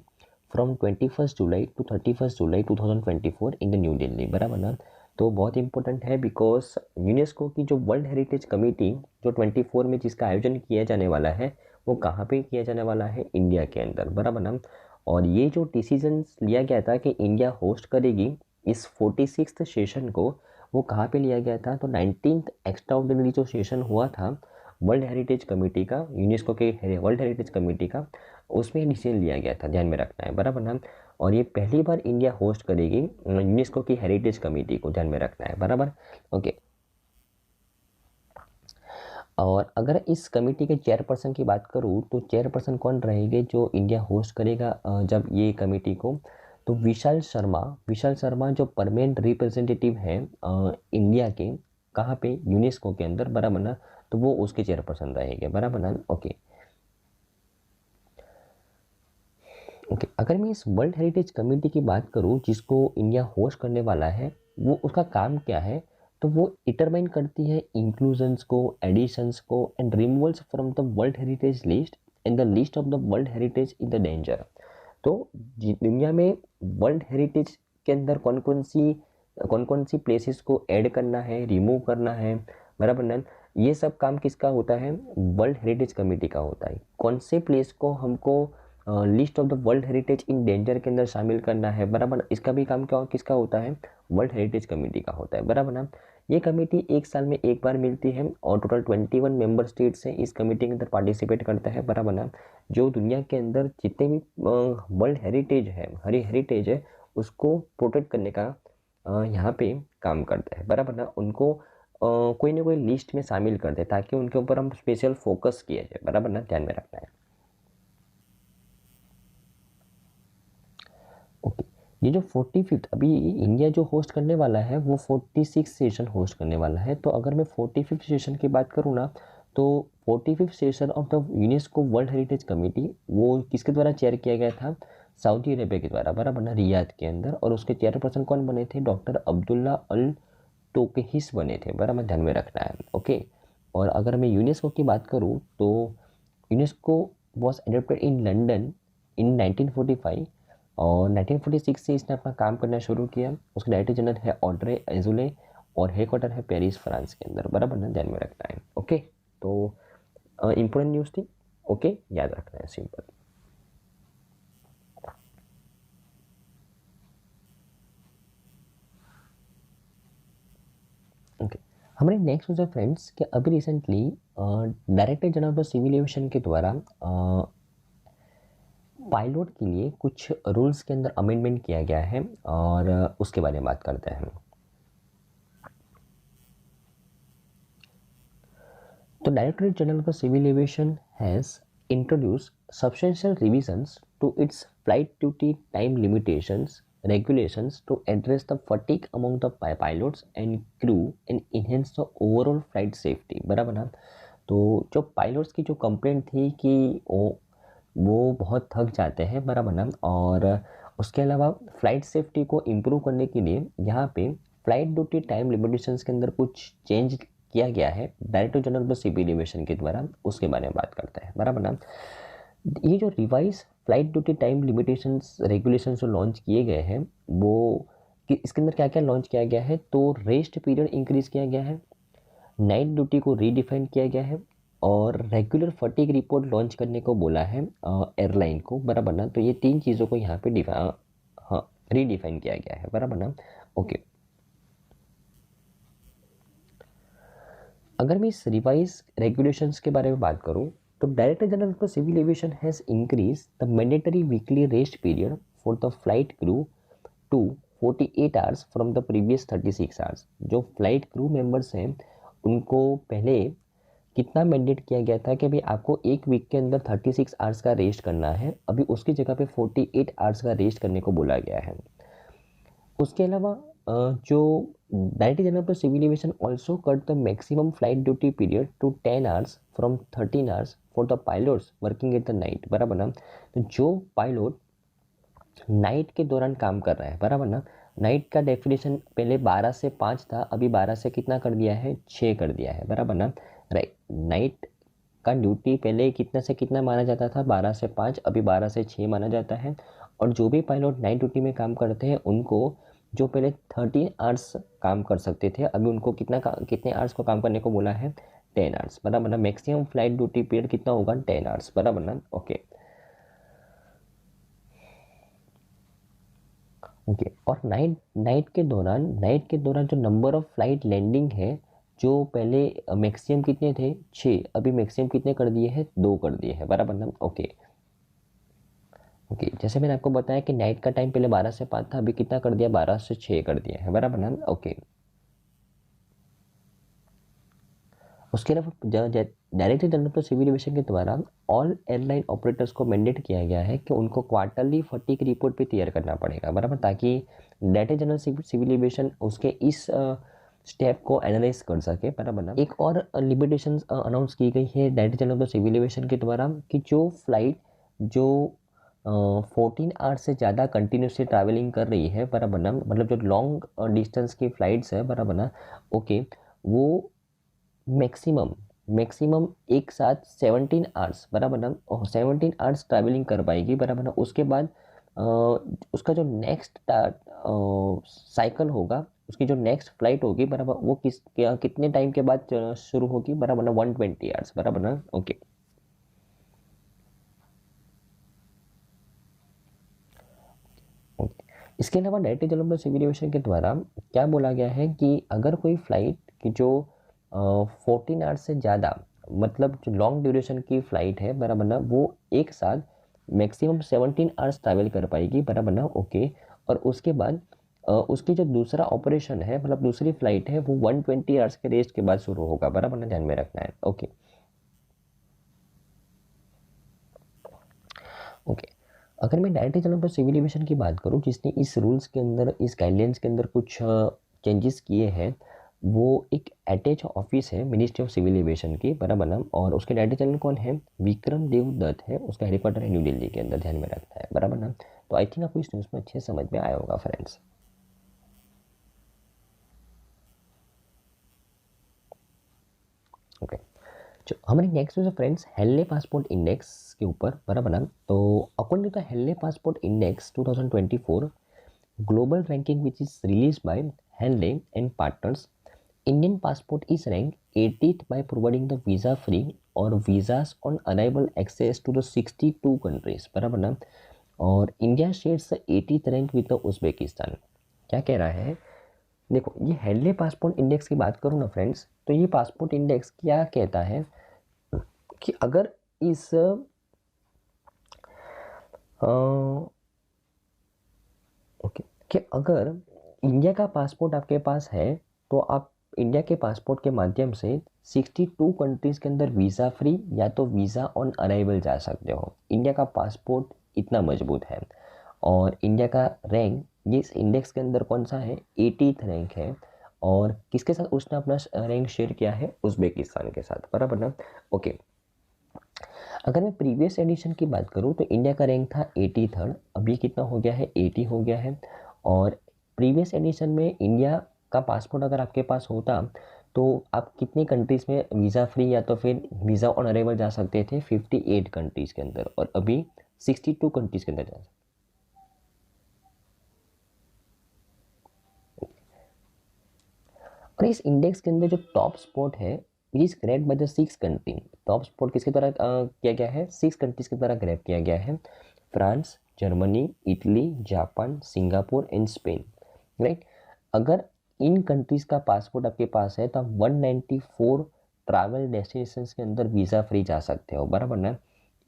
[SPEAKER 1] from 21st July to 31st July 2024 in the New Delhi, बराबर ना। तो बहुत important है, because UNESCO की जो world heritage committee जो 24 में जिसका आयोजन किया जाने वाला है, वो कहाँ पे किया जाने वाला है? इंडिया के अंदर, बराबर ना। और ये जो डिसीजन लिया गया था कि इंडिया होस्ट करेगी इस 46th सेशन को, वो कहाँ पे लिया गया था? तो 19th एक्स्ट्रा ऑर्डिनरी जो सेशन हुआ था वर्ल्ड हेरिटेज कमेटी का, यूनेस्को के वर्ल्ड हेरिटेज कमेटी का, उसमें डिसीजन लिया गया था, ध्यान में रखना है, बराबर ना। और ये पहली बार इंडिया होस्ट करेगी यूनेस्को की हेरिटेज कमेटी को, ध्यान में रखना है, बराबर। ओके। और अगर इस कमेटी के चेयरपर्सन की बात करूँ, तो चेयरपर्सन कौन रहेंगे जो इंडिया होस्ट करेगा जब ये कमेटी को? तो विशाल शर्मा जो परमानेंट रिप्रेजेंटेटिव है इंडिया के, कहाँ पे? यूनेस्को के अंदर, बराबर ना। तो वो उसके चेयरपर्सन रहेंगे, बराबर ना। Okay okay. अगर मैं इस वर्ल्ड हेरिटेज कमेटी की बात करूँ जिसको इंडिया होस्ट करने वाला है, वो उसका काम क्या है? तो वो डिटरमाइन करती है इंक्लूजन्स को, एडिशंस को and removals from the world heritage list in the list of the world heritage in the danger. तो दुनिया में वर्ल्ड हेरिटेज के अंदर कौन कौन सी प्लेसेस को ऐड करना है, रिमूव करना है, बराबर ना। ये सब काम किसका होता है? वर्ल्ड हेरिटेज कमेटी का होता है। कौन से प्लेस को हमको list of the world heritage in danger के अंदर शामिल करना है, बराबर। इसका भी काम क्या किसका होता है? वर्ल्ड हेरिटेज कमेटी का होता है, बराबर ना। ये कमेटी एक साल में एक बार मिलती है और टोटल 21 मेंबर स्टेट्स हैं इस कमेटी के अंदर पार्टिसिपेट करता है, बराबर ना। जो दुनिया के अंदर जितने भी वर्ल्ड हेरिटेज है, हरी हेरिटेज है, उसको प्रोटेक्ट करने का यहाँ पे काम करता है, बराबर ना। उनको कोई ना कोई लिस्ट में शामिल करते हैं ताकि उनके ऊपर हम स्पेशल फोकस किया जाए, बराबर ना, ध्यान में रखना है। ओके। ये जो 45th अभी इंडिया जो होस्ट करने वाला है, वो 46 सेशन होस्ट करने वाला है। तो अगर मैं 45th सेशन की बात करूँ ना, तो 45th session of the UNESCO world heritage committee वो किसके द्वारा चेयर किया गया था? सऊदी अरेबिया के द्वारा, बराबर ना, रियाद के अंदर। और उसके चेयरपर्सन कौन बने थे? डॉक्टर अब्दुल्ला अल टोकेहिस बने थे, बराबर, ध्यान में रखना है। ओके। और अगर मैं यूनेस्को की बात करूँ, तो UNESCO was adopted in London इन 1945, और 1946 से इसने अपना काम करना शुरू किया। उसके डायरेक्टर जनरल है ऑड्रे एजुले, और हेडक्वार्टर है पेरिस, फ्रांस के अंदर, बराबर ना, ध्यान में रखना है। ओके। तो इम्पोर्टेंट न्यूज़ थी, ओके, याद रखना है, सिंपल। ओके। हमारे नेक्स्ट यूजर फ्रेंड्स कि अभी recently director general of civil aviation के द्वारा पायलट के लिए कुछ रूल्स के अंदर अमेंडमेंट किया गया है और उसके बारे में बात करते हैं। तो directorate general of civil aviation has introduced substantial revisions to its flight duty time limitations regulations to address the fatigue among the pilots and crew and enhance the overall flight safety। बराबर ना। तो जो pilots की जो complaint थी कि वो बहुत थक जाते हैं, बराबर ना, और उसके अलावा फ्लाइट सेफ्टी को इम्प्रूव करने के लिए यहाँ पे फ्लाइट ड्यूटी टाइम लिमिटेशंस के अंदर कुछ चेंज किया गया है director general of civil aviation के द्वारा, उसके बारे में बात करते हैं, बराबर ना। ये जो revise flight duty time limitations regulations जो लॉन्च किए गए हैं वो इसके अंदर क्या क्या लॉन्च किया गया है, तो रेस्ट पीरियड इंक्रीज किया गया है, नाइट ड्यूटी को रीडिफाइन किया गया है और रेगुलर फटीग रिपोर्ट लॉन्च करने को बोला है एयरलाइन को, बराबर ना। तो ये तीन चीज़ों को यहाँ पे रीडिफाइन किया गया है, बराबर ना। ओके, अगर मैं इस रिवाइज रेगुलेशंस के बारे में बात करूं तो director general of civil aviation has increase the mandatory weekly rest period for the flight crew to 48 hours from the previous 36 hours. जो फ्लाइट क्रू मेंबर्स हैं उनको पहले कितना मैंडेट किया गया था कि भाई आपको एक वीक के अंदर 36 आवर्स का रेस्ट करना है, अभी उसकी जगह पे 48 आवर्स का रेस्ट करने को बोला गया है। उसके अलावा जो director general of civil aviation also cut the maximum flight duty period to 10 hours from 13 hours for the pilots working at the night, बराबर ना। तो जो पायलट नाइट के दौरान काम कर रहा है, बराबर ना, नाइट का डेफिनेशन पहले 12 से 5 था, अभी 12 से कितना कर दिया है, 6 कर दिया है, बराबर ना। राइट, नाइट का ड्यूटी पहले कितना से कितना माना जाता था, 12 से 5, अभी 12 से 6 माना जाता है। और जो भी पायलट नाइट ड्यूटी में काम करते हैं उनको जो पहले 13 आवर्स काम कर सकते थे, अभी उनको कितने आवर्स को काम करने को बोला है, 10 आवर्स, बराबर ना। मैक्सिमम फ्लाइट ड्यूटी पीरियड कितना होगा, 10 आवर्स, बराबर ना। ओके ओके, और नाइट के दौरान जो नंबर ऑफ फ्लाइट लैंडिंग है, जो पहले मैक्सिमम कितने थे, 6, अभी मैक्सिमम कितने कर दिए हैं, 2 कर दिए हैं, बराबर ना। ओके ओके, जैसे मैंने आपको बताया कि नाइट का टाइम पहले 12 से 5 था, अभी कितना कर दिया, 12 से 6 कर दिया है, बराबर ना। ओके, उसके अलावा director general of civil aviation के द्वारा ऑल एयरलाइन ऑपरेटर्स को मैंडेट किया गया है कि उनको क्वार्टरली फटीग रिपोर्ट भी तैयार करना पड़ेगा, बराबर, ताकि डायरेक्टर जनरल सिविल एविएशन उसके इस स्टेप को एनालाइज कर सके, बराबर ना। एक और लिमिटेशन अनाउंस की गई है director general of civil aviation के द्वारा कि जो फ्लाइट जो 14 आवर्स से ज़्यादा कंटिन्यूसली ट्रैवलिंग कर रही है, बराबर ना, मतलब जो लॉन्ग डिस्टेंस की फ़्लाइट्स है, बराबर ना। ओके, वो मैक्सिमम एक साथ 17 आवर्स, बराबर ना, 17 आवर्स ट्रैवलिंग कर पाएगी, बराबर ना। उसके बाद उसका जो नेक्स्ट साइकिल होगा, उसकी जो नेक्स्ट फ्लाइट होगी, बराबर, वो कितने टाइम के बाद शुरू होगी, बराबर ना, 120 आवर्स, बराबर ना। ओके इसके अलावा director general of civil aviation के द्वारा क्या बोला गया है कि अगर कोई फ्लाइट की जो 14 आवर्स से ज़्यादा, मतलब जो लॉन्ग ड्यूरेशन की फ़्लाइट है, बराबर ना, वो एक साथ मैक्सिमम 17 आवर्स ट्रैवल कर पाएगी, बराबर ना। ओके, और उसके बाद उसकी जो दूसरा ऑपरेशन है, मतलब दूसरी फ्लाइट है, वो 120 आवर्स के रेस्ट के बाद शुरू होगा, बराबर ना, ध्यान में रखना है। ओके ओके, अगर मैं director general of civil aviation की बात करूं जिसने इस रूल्स के अंदर, इस गाइडलाइंस के अंदर कुछ चेंजेस किए हैं, वो एक अटैच ऑफिस है मिनिस्ट्री ऑफ सिविल एविएशन की, बराबर ना। और उसके डायरेक्टर जनरल कौन है, विक्रम देव दत्त है, उसका हेडक्वार्टर है न्यू दिल्ली के अंदर, ध्यान में रखना है, बराबर ना। तो आई थिंक आपको इस न्यूज़ में अच्छे समझ में आया होगा फ्रेंड्स। ओके, जो हमारे नेक्स्ट जो फ्रेंड्स हेनले पासपोर्ट इंडेक्स के ऊपर, बराबर ना। तो according to the Henley passport index 2024 global ranking which is released by Henley and Partners, Indian passport is ranked 80th by providing the visa free or visas on arrival access to the 62 countries, बराबर ना। और India shares 80th rank with the Uzbekistan. क्या कह रहा है, देखो ये Henley passport index की बात करूँ ना फ्रेंड्स, तो ये पासपोर्ट इंडेक्स क्या कहता है कि अगर इस ओके, कि अगर इंडिया का पासपोर्ट आपके पास है तो आप इंडिया के पासपोर्ट के माध्यम से 62 कंट्रीज़ के अंदर वीज़ा फ्री या तो वीज़ा ऑन अराइवल जा सकते हो। इंडिया का पासपोर्ट इतना मजबूत है। और इंडिया का रैंक ये इस इंडेक्स के अंदर कौन सा है, 80th रैंक है। और किसके साथ उसने अपना रैंक शेयर किया है, उज्बेकिस्तान के साथ, बराबर ना। ओके, अगर मैं प्रीवियस एडिशन की बात करूं तो इंडिया का रैंक था 83rd, अभी कितना हो गया है, 80 हो गया है। और प्रीवियस एडिशन में इंडिया का पासपोर्ट अगर आपके पास होता तो आप कितनी कंट्रीज़ में वीज़ा फ्री या तो फिर वीज़ा ऑन अराइवल जा सकते थे, 58 कंट्रीज़ के अंदर, और अभी 62 कंट्रीज़ के अंदर जा सकते। और इस इंडेक्स के अंदर जो टॉप स्पॉट है which is grab by the 6 country. Top spot किसके द्वारा किया गया है, 6 कंट्रीज के द्वारा ग्रैब किया गया है, France, Germany, Italy, Japan, Singapore and Spain, right. अगर इन कंट्रीज का पासपोर्ट आपके पास है तो आप 194 ट्रैवल डेस्टिनेशंस के अंदर वीज़ा फ्री जा सकते हो, बराबर ना।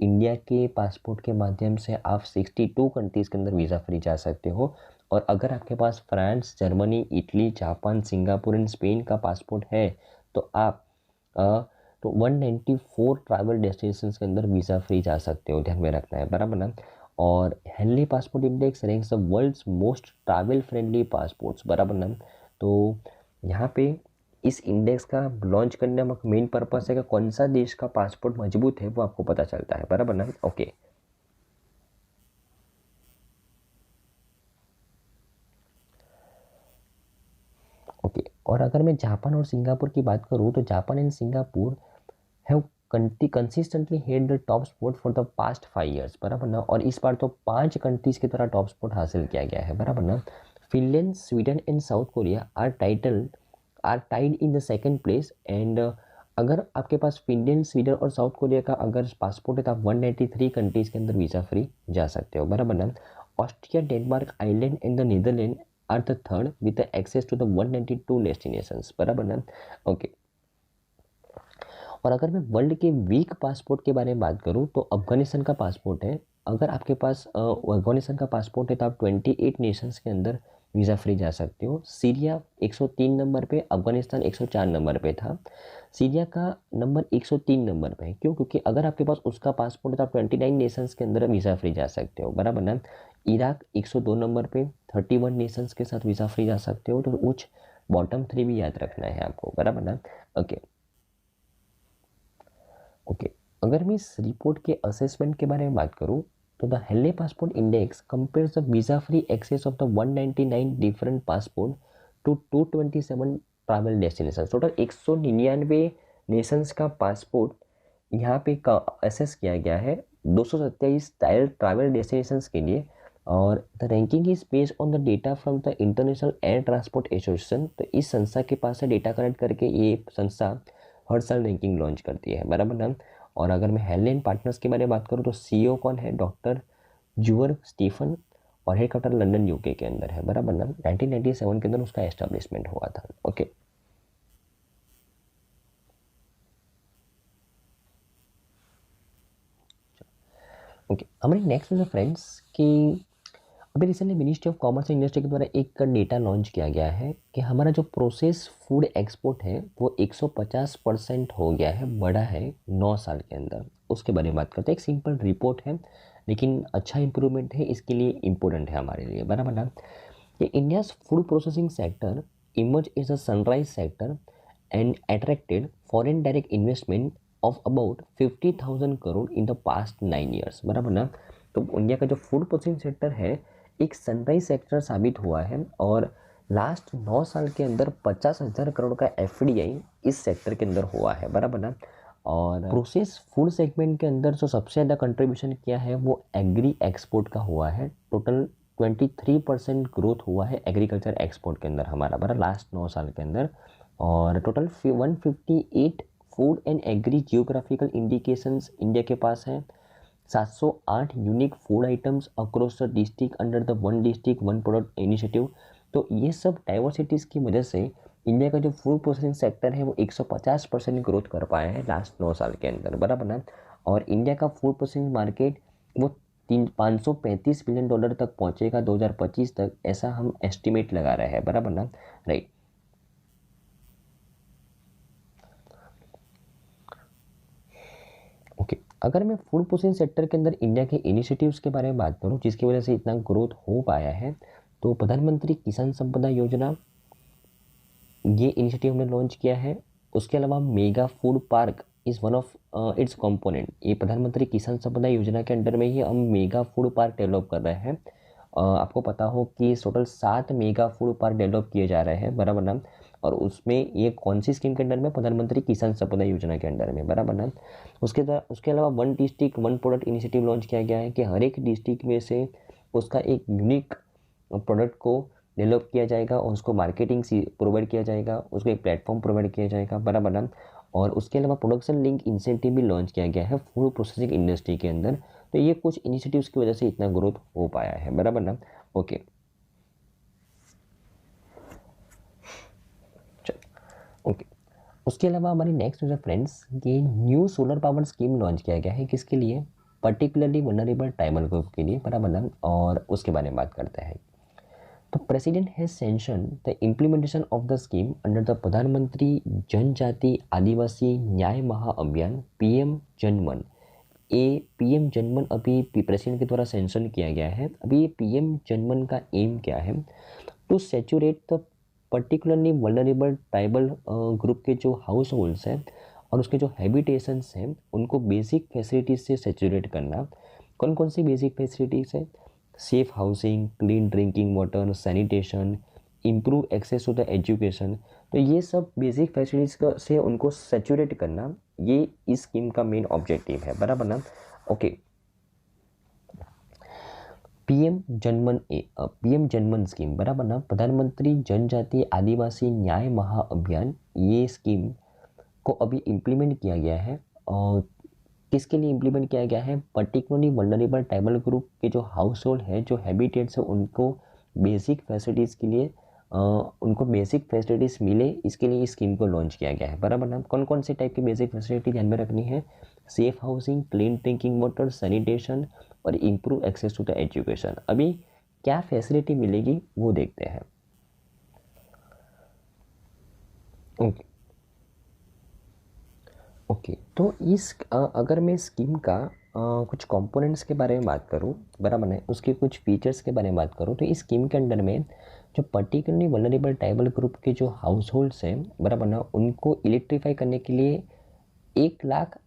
[SPEAKER 1] इंडिया के पासपोर्ट के माध्यम से आप 62 कंट्रीज़ के अंदर वीज़ा फ्री जा सकते हो। और अगर आपके पास France, Germany, Italy, Japan, Singapore and Spain का पासपोर्ट है तो आप तो 194 ट्रैवल डेस्टिनेशंस के अंदर वीज़ा फ्री जा सकते हो, ध्यान में रखना है, बराबर ना। और Henley passport index ranks the world's most travel friendly passports, बराबर ना। तो यहाँ पे इस इंडेक्स का लॉन्च करने का मेन पर्पस है कि कौन सा देश का पासपोर्ट मजबूत है वो आपको पता चलता है, बराबर ना। ओके, ओके, और अगर मैं जापान और सिंगापुर की बात करूँ तो Japan and Singapore have consistently head the top spot for the past 5 years, बराबर ना। और इस बार तो 5 कंट्रीज की तरह टॉप स्पॉट हासिल किया गया है, बराबर ना। Finland, Sweden and South Korea are tied in the second place. And अगर आपके पास फिनलैंड, स्वीडन और साउथ कोरिया का अगर पासपोर्ट है तो आप 193 कंट्रीज के अंदर वीज़ा फ्री जा सकते हो, बराबर ना। Austria, Denmark, Iceland and the Netherland are the third with access to the 192 destinations, बराबर ना। ओके, और अगर मैं वर्ल्ड के वीक पासपोर्ट के बारे में बात करूं तो अफगानिस्तान का पासपोर्ट है। अगर आपके पास अफगानिस्तान का पासपोर्ट है तो आप 28 नेशंस के अंदर वीज़ा फ्री जा सकते हो। सीरिया 103 नंबर पे, अफगानिस्तान 104 नंबर पे था। सीरिया का नंबर 103 नंबर पे है, क्यों, क्योंकि अगर आपके पास उसका पासपोर्ट है तो आप 29 नेशंस के अंदर वीज़ा फ्री जा सकते हो, बराबर ना। इराक 102 नंबर पे, 31 नेशंस के साथ वीज़ा फ्री जा सकते हो। तो कुछ बॉटम 3 भी याद रखना है आपको, बराबर ना। ओके, ओके, अगर मैं इस रिपोर्ट के असेसमेंट के बारे में बात करूं तो the Henley passport index compares the visa free access of the 199 different passport to 227 travel destination. Total 199 nations का पासपोर्ट यहाँ पे का असेस किया गया है 227 ट्रैवल डेस्टिनेशंस के लिए। और the ranking is based on the data from the international air transport association. तो इस संस्था के पास से डेटा कलेक्ट करके ये संस्था हर साल रैंकिंग लॉन्च करती है, बराबर ना। और अगर मैं हेलेन पार्टनर्स के बारे में बात करूँ तो सीईओ कौन है, डॉक्टर जूअर स्टीफन, और हेडक्वार्टर लंदन यूके के अंदर है, बराबर ना। 1997 के अंदर उसका एस्टेब्लिशमेंट हुआ था। ओके, ओके, हमारी नेक्स्ट है फ्रेंड्स कि अभी recently ministry of commerce and industry के द्वारा एक डेटा लॉन्च किया गया है कि हमारा जो प्रोसेस फूड एक्सपोर्ट है वो 150% हो गया है, बढ़ा है 9 साल के अंदर। उसके बारे में बात करते हैं। एक सिंपल रिपोर्ट है लेकिन अच्छा इंप्रूवमेंट है, इसके लिए इम्पोर्टेंट है हमारे लिए, बराबर ना। कि India's food processing sector emerge is a sunrise sector and attracted foreign direct investment of about 50,000 crore in the past 9 years, बराबर ना। तो इंडिया का जो फूड प्रोसेसिंग सेक्टर है एक सनराइज सेक्टर साबित हुआ है। और लास्ट 9 साल के अंदर 50,000 करोड़ का एफडीआई इस सेक्टर के अंदर हुआ है, बराबर ना। और प्रोसेस फूड सेगमेंट के अंदर जो सबसे ज़्यादा कंट्रीब्यूशन किया है वो एग्री एक्सपोर्ट का हुआ है। टोटल 23% ग्रोथ हुआ है एग्रीकल्चर एक्सपोर्ट के अंदर हमारा, बराबर, लास्ट 9 साल के अंदर। और total 158 food and agri geographical indications India के पास है। 708 unique food items across the district under the one district one product initiative. तो ये सब डाइवर्सिटीज़ की वजह से इंडिया का जो फूड प्रोसेसिंग सेक्टर है वो 150% ग्रोथ कर पाया है लास्ट 9 साल के अंदर, बराबर ना। और इंडिया का फूड प्रोसेसिंग मार्केट वो $535 बिलियन तक पहुंचेगा 2025 तक, ऐसा हम एस्टिमेट लगा रहे हैं, बराबर ना, राइट। ओके, अगर मैं फूड प्रोसेसिंग सेक्टर के अंदर इंडिया के इनिशिएटिव्स के बारे में बात करूं जिसकी वजह से इतना ग्रोथ हो पाया है, तो प्रधानमंत्री किसान संपदा योजना, ये इनिशिएटिव हमने लॉन्च किया है। उसके अलावा mega food park is one of its component. ये प्रधानमंत्री किसान संपदा योजना के अंडर में ही हम मेगा फूड पार्क डेवलप कर रहे हैं। आपको पता हो कि total 7 mega food park develop किए जा रहे हैं, बराबर ना। और उसमें ये कौन सी स्कीम के अंडर में? प्रधानमंत्री किसान संपदा योजना के अंडर में, बराबर ना। उसके अलावा 1 डिस्ट्रिक्ट 1 प्रोडक्ट इनिशिएटिव लॉन्च किया गया है कि हर एक डिस्ट्रिक्ट में से उसका एक यूनिक प्रोडक्ट को डेवलप किया जाएगा और उसको मार्केटिंग प्रोवाइड किया जाएगा, उसको एक प्लेटफॉर्म प्रोवाइड किया जाएगा, बराबर ना। और उसके अलावा प्रोडक्शन लिंक इंसेंटिव भी लॉन्च किया गया है फूड प्रोसेसिंग इंडस्ट्री के अंदर। तो ये कुछ इनिशिएटिव्स की वजह से इतना ग्रोथ हो पाया है, बराबर ना। Okay, okay. उसके अलावा हमारी नेक्स्ट है फ्रेंड्स, ये new solar power scheme launch किया गया है। किसके लिए? पर्टिकुलरली वनरेबल ट्राइबल ग्रुप के लिए, बराबर ना। और उसके बारे में बात करते हैं। तो president has sanction the implementation of the scheme under the प्रधानमंत्री जनजाति आदिवासी न्याय महाअभियान पीएम जनमन। पीएम जनमन अभी प्रेसिडेंट के द्वारा सैंक्शन किया गया है। अभी ये पीएम जनमन का एम क्या है? To saturate the particularly vulnerable tribal group के जो हाउस होल्ड्स हैं और उसके जो हैबिटेशंस हैं उनको बेसिक फैसिलिटीज से सेचुरेट करना। कौन कौन सी बेसिक फैसिलिटीज़ है? Safe housing, clean drinking water, sanitation, improve access to the education. तो ये सब बेसिक फैसिलिटीज से उनको सेचुरेट करना, ये इस स्कीम का मेन ऑब्जेक्टिव है, बराबर ना। ओके, पीएम जनमन स्कीम, बराबर ना। प्रधानमंत्री जनजाति आदिवासी न्याय महाअभियान, ये स्कीम को अभी इम्प्लीमेंट किया गया है। और किसके लिए इम्प्लीमेंट किया गया है? पर्टिकुलरली वल्नरेबल ट्राइबल ग्रुप के जो हाउस होल्ड है, जो हैबिटेट्स है, उनको बेसिक फैसिलिटीज़ के लिए उनको बेसिक फैसिलिटीज़ मिले, इसके लिए इस स्कीम को लॉन्च किया गया है, बराबर ना। कौन कौन से टाइप की बेसिक फैसिलिटी ध्यान में रखनी है? Safe housing, clean drinking water, sanitation और improve access to the education. अभी क्या फैसिलिटी मिलेगी वो देखते हैं। Okay, okay. तो इस अगर मैं स्कीम का कुछ कंपोनेंट्स के बारे में बात करूं, बराबर है, उसके कुछ फीचर्स के बारे में बात करूं, तो इस स्कीम के अंडर में जो पर्टिकुलरली वल्नरेबल ट्राइबल ग्रुप के जो हाउस होल्ड्स हैं, बराबर ना, उनको इलेक्ट्रीफाई करने के लिए 1 लाख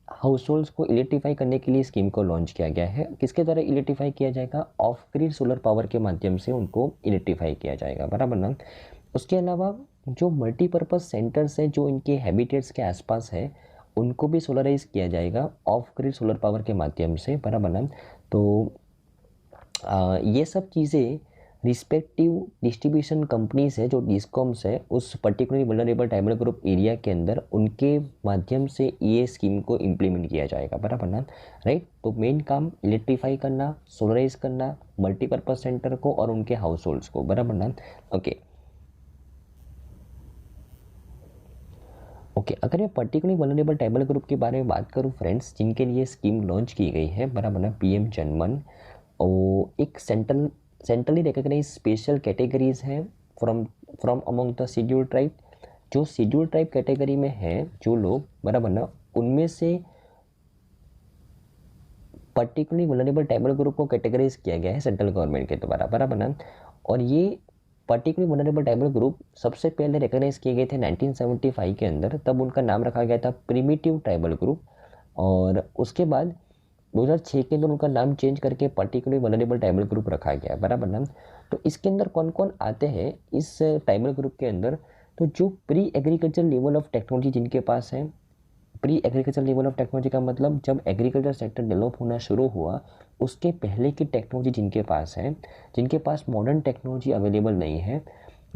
[SPEAKER 1] हाउस होल्ड्स को इलेक्ट्रीफाई करने के लिए स्कीम को लॉन्च किया गया है। किसके द्वारा इलेक्ट्रीफाई किया जाएगा? ऑफ ग्रिड सोलर पावर के माध्यम से उनको इलेक्ट्रीफाई किया जाएगा, बराबर ना। उसके अलावा जो मल्टीपर्पज़ सेंटर्स हैं जो इनके हैबिटेट्स के आसपास है, उनको भी सोलराइज किया जाएगा ऑफ ग्रिड सोलर पावर के माध्यम से, बराबर ना। तो ये सब चीज़ें रिस्पेक्टिव डिस्ट्रीब्यूशन कंपनीज है, जो डिस्कॉम्स है, उस particularly vulnerable tribal group area के अंदर उनके माध्यम से ये स्कीम को इम्प्लीमेंट किया जाएगा, बराबर ना, राइट। तो मेन काम इलेक्ट्रीफाई करना, सोलराइज करना मल्टीपर्पज़ सेंटर को और उनके हाउस होल्ड्स को, बराबर ना। Okay, okay. अगर मैं पर्टिकुलरली वल्नरेबल ट्राइबल ग्रुप के बारे में बात करूं फ्रेंड्स, जिनके लिए स्कीम लॉन्च की गई है, बराबर ना, पीएम जनमन, और एक सेंट्रली रिकॉग्नाइज स्पेशल कैटेगरीज हैं from among the schedule tribe. जो शेड्यूल ट्राइब कैटेगरी में है जो लोग, बराबर ना, उनमें से पर्टिकुलरली वल्नरेबल ट्राइबल ग्रुप को कैटेगराइज किया गया है सेंट्रल गवर्नमेंट के द्वारा, बराबर ना। और ये पर्टिकुलरली वल्नरेबल ट्राइबल ग्रुप सबसे पहले रिकॉग्नाइज किए गए थे 1975 के अंदर, तब उनका नाम रखा गया था प्रिमिटिव ट्राइबल ग्रुप। और उसके बाद 2006 के अंदर उनका नाम चेंज करके पर्टिकुलरली वल्नरेबल ट्राइबल ग्रुप रखा गया, बराबर ना। तो इसके अंदर कौन कौन आते हैं इस ट्राइबल ग्रुप के अंदर? तो जो pre agriculture level of technology जिनके पास है, pre agriculture level of technology का मतलब जब एग्रीकल्चर सेक्टर डेवलप होना शुरू हुआ उसके पहले की टेक्नोलॉजी जिनके पास है, जिनके पास मॉडर्न टेक्नोलॉजी अवेलेबल नहीं है,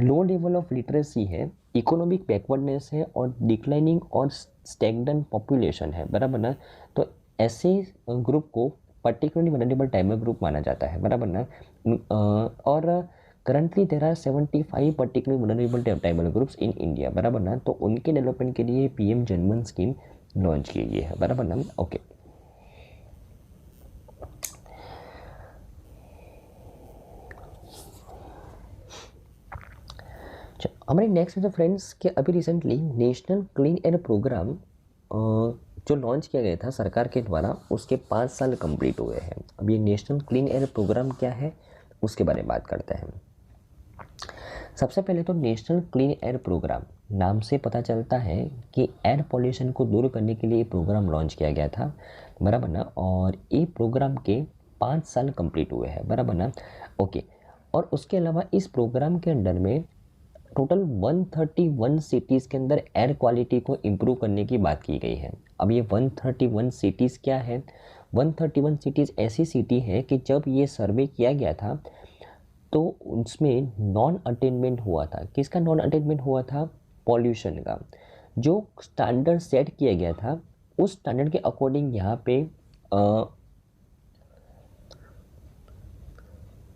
[SPEAKER 1] लो लेवल ऑफ लिटरेसी है, इकोनॉमिक बैकवर्डनेस है और डिक्लाइनिंग और स्टैग्नेंट पॉपुलेशन है, बराबर ना। तो ऐसे ग्रुप को पर्टिकुलरली वल्नरेबल ट्राइबल ग्रुप माना जाता है, बराबर ना। और currently there are 75 particular vulnerable tribal groups in India, बराबर ना। तो उनके डेवलपमेंट के लिए पीएम जनमन स्कीम लॉन्च की गई है, बराबर ना। ओके, हमारे नेक्स्ट है फ्रेंड्स कि अभी recently national clean air programme जो लॉन्च किया गया था सरकार के द्वारा, उसके 5 साल कंप्लीट हुए हैं। अब ये नेशनल क्लीन एयर प्रोग्राम क्या है उसके बारे में बात करते हैं। सबसे पहले तो नेशनल क्लीन एयर प्रोग्राम नाम से पता चलता है कि एयर पॉल्यूशन को दूर करने के लिए ये प्रोग्राम लॉन्च किया गया था, बराबर ना। और ये प्रोग्राम के 5 साल कंप्लीट हुए हैं, बराबर ना। ओके। और उसके अलावा इस प्रोग्राम के अंडर में टोटल 131 सिटीज़ के अंदर एयर क्वालिटी को इम्प्रूव करने की बात की गई है। अब ये 131 सिटीज़ क्या है? 131 सिटीज़ ऐसी सिटी है कि जब ये सर्वे किया गया था तो उसमें नॉन अटेनमेंट हुआ था। किसका नॉन अटेनमेंट हुआ था? पॉल्यूशन का। जो स्टैंडर्ड सेट किया गया था उस स्टैंडर्ड के अकॉर्डिंग यहाँ पे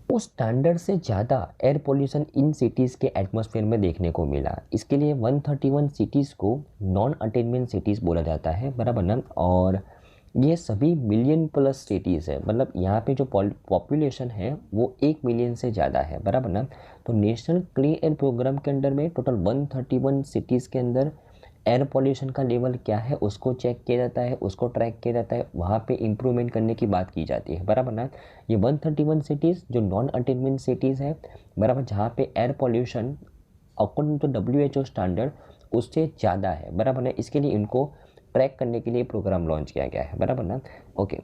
[SPEAKER 1] उस स्टैंडर्ड से ज़्यादा एयर पोल्यूशन इन सिटीज़ के एटमॉस्फेयर में देखने को मिला। इसके लिए 131 सिटीज़ को नॉन अटेनमेंट सिटीज़ बोला जाता है, बराबर ना। और ये सभी मिलियन प्लस सिटीज़ है, मतलब यहाँ पे जो पॉपुलेशन है वो 1 मिलियन से ज़्यादा है, बराबर ना। तो नेशनल क्लीन एयर प्रोग्राम के अंडर में टोटल 131 सिटीज़ के अंदर एयर पॉल्यूशन का लेवल क्या है उसको चेक किया जाता है, उसको ट्रैक किया जाता है, वहाँ पे इम्प्रूवमेंट करने की बात की जाती है, बराबर ना। ये 131 सिटीज़ जो नॉन अटेनमेंट सिटीज़ है, बराबर, जहाँ पे air pollution according to WHO standard उससे ज़्यादा है, बराबर ना। इसके लिए इनको ट्रैक करने के लिए प्रोग्राम लॉन्च किया गया है, बराबर ना। ओके।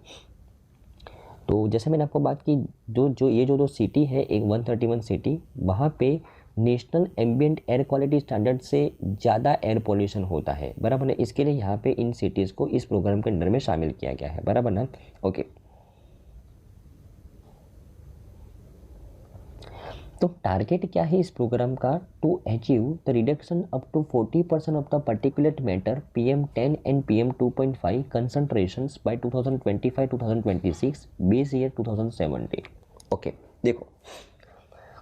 [SPEAKER 1] तो जैसे मैंने आपको बात की, जो सिटी है एक 131 सिटी, वहाँ पे national ambient air quality standard से ज़्यादा एयर पॉल्यूशन होता है, बराबर ना। इसके लिए यहाँ पे इन सिटीज़ को इस प्रोग्राम के अंडर में शामिल किया गया है, बराबर ना। ओके। तो टारगेट क्या है इस प्रोग्राम का? To achieve the reduction up to 40% of the particulate matter PM10 and PM2.5 concentrations by 2025-2026 base year 2017। Okay. देखो,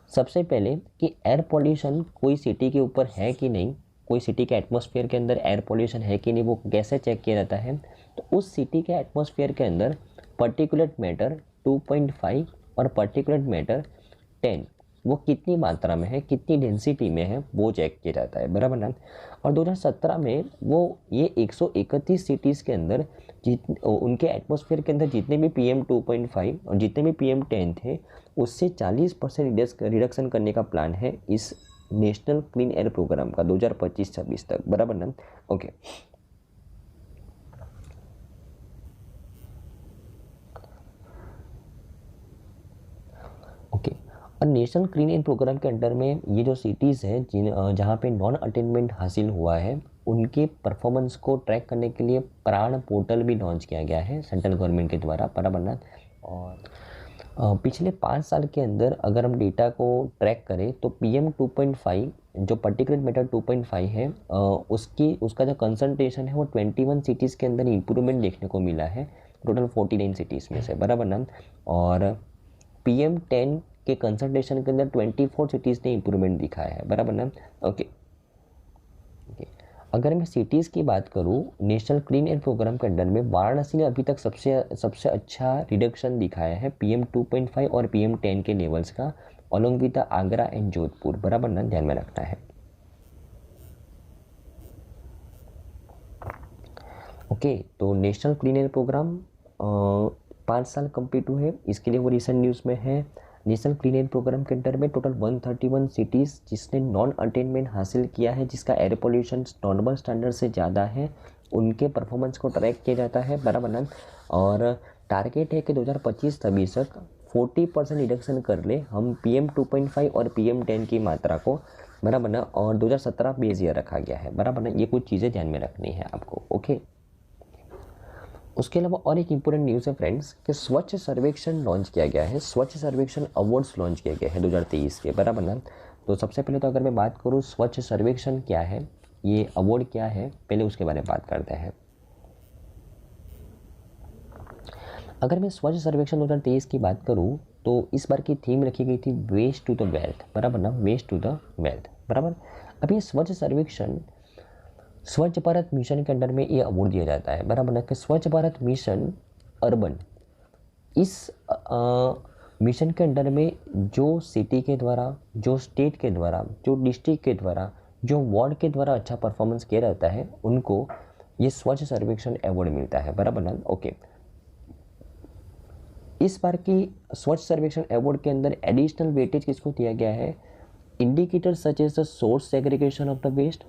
[SPEAKER 1] सबसे पहले कि एयर पॉल्यूशन कोई सिटी के ऊपर है कि नहीं, कोई सिटी के एटमॉस्फेयर के अंदर एयर पॉल्यूशन है कि नहीं, वो कैसे चेक किया जाता है? तो उस सिटी के एटमॉस्फेयर के अंदर पार्टिकुलेट मैटर 2.5 और पार्टिकुलेट मैटर 10 वो कितनी मात्रा में है, कितनी डेंसिटी में है, वो चेक किया जाता है, बराबर ना। और 2017 में वो ये 131 सिटीज़ के अंदर उनके एटमॉस्फेयर के अंदर जितने भी PM2.5 और जितने भी PM10 थे उससे 40% रिडक्शन करने का प्लान है इस नेशनल क्लीन एयर प्रोग्राम का 2025-26 तक, बराबर ना। ओके। ओके। और नेशनल क्लीन एयर प्रोग्राम के अंडर में ये जो सिटीज़ है जहाँ पे नॉन अटेनमेंट हासिल हुआ है उनके परफॉर्मेंस को ट्रैक करने के लिए प्राण पोर्टल भी लॉन्च किया गया है सेंट्रल गवर्नमेंट के द्वारा, बराबर ना। और पिछले 5 साल के अंदर अगर हम डेटा को ट्रैक करें तो PM2.5 जो पर्टिकुलर मैटर 2.5 है उसका जो कंसंट्रेशन है वो 21 सिटीज़ के अंदर इम्प्रूवमेंट देखने को मिला है टोटल 49 सिटीज़ में से, बराबर ना। और PM10 के कंसंट्रेशन के अंदर 24 सिटीज़ ने इम्प्रूवमेंट दिखाया है, बराबर ना। ओके। अगर मैं सिटीज़ की बात करूँ नेशनल क्लीन एयर प्रोग्राम के अंडर में वाराणसी ने अभी तक सबसे अच्छा रिडक्शन दिखाया है PM2.5 और PM10 के लेवल्स का, along with Agra and Jodhpur, बराबर ना, ध्यान में रखना है। ओके। तो नेशनल क्लीन एयर प्रोग्राम 5 साल कंप्लीट हुए, इसके लिए वो रिसेंट न्यूज़ में है। नेशनल क्लीन एयर प्रोग्राम के अंडर में टोटल 131 सिटीज़ जिसने नॉन अटेनमेंट हासिल किया है, जिसका एयर पोल्यूशन नॉर्मल स्टैंडर्ड से ज़्यादा है, उनके परफॉर्मेंस को ट्रैक किया जाता है, बराबर ना। और टारगेट है कि 2025-26 तक 40% रिडक्शन कर ले हम PM2.5 और PM10 की मात्रा को, बराबर ना। और 2017 बेस ईयर रखा गया है, बराबर ना। ये कुछ चीज़ें ध्यान में रखनी है आपको। ओके। उसके अलावा और एक इम्पोर्टेंट न्यूज़ है फ्रेंड्स कि स्वच्छ सर्वेक्षण लॉन्च किया गया है, स्वच्छ सर्वेक्षण अवार्ड्स लॉन्च किए गए हैं 2023 के, बराबर ना। तो सबसे पहले तो अगर मैं बात करूँ स्वच्छ सर्वेक्षण क्या है, ये अवार्ड क्या है, पहले उसके बारे में बात करते हैं। अगर मैं स्वच्छ सर्वेक्षण 2023 की बात करूँ तो इस बार की थीम रखी गई थी वेस्ट टू द वेल्थ, बराबर ना, वेस्ट टू द वेल्थ, बराबर। अब ये स्वच्छ सर्वेक्षण स्वच्छ भारत मिशन के अंडर में ये अवार्ड दिया जाता है, बराबर ना, कि स्वच्छ भारत मिशन अर्बन इस मिशन के अंडर में जो सिटी के द्वारा, जो स्टेट के द्वारा, जो डिस्ट्रिक्ट के द्वारा, जो वार्ड के द्वारा अच्छा परफॉर्मेंस किया रहता है उनको ये स्वच्छ सर्वेक्षण अवार्ड मिलता है, बराबर ना। ओके, इस बार की स्वच्छ सर्वेक्षण अवार्ड के अंदर एडिशनल वेटेज किसको दिया गया है? Indicator such as the source segregation of the waste,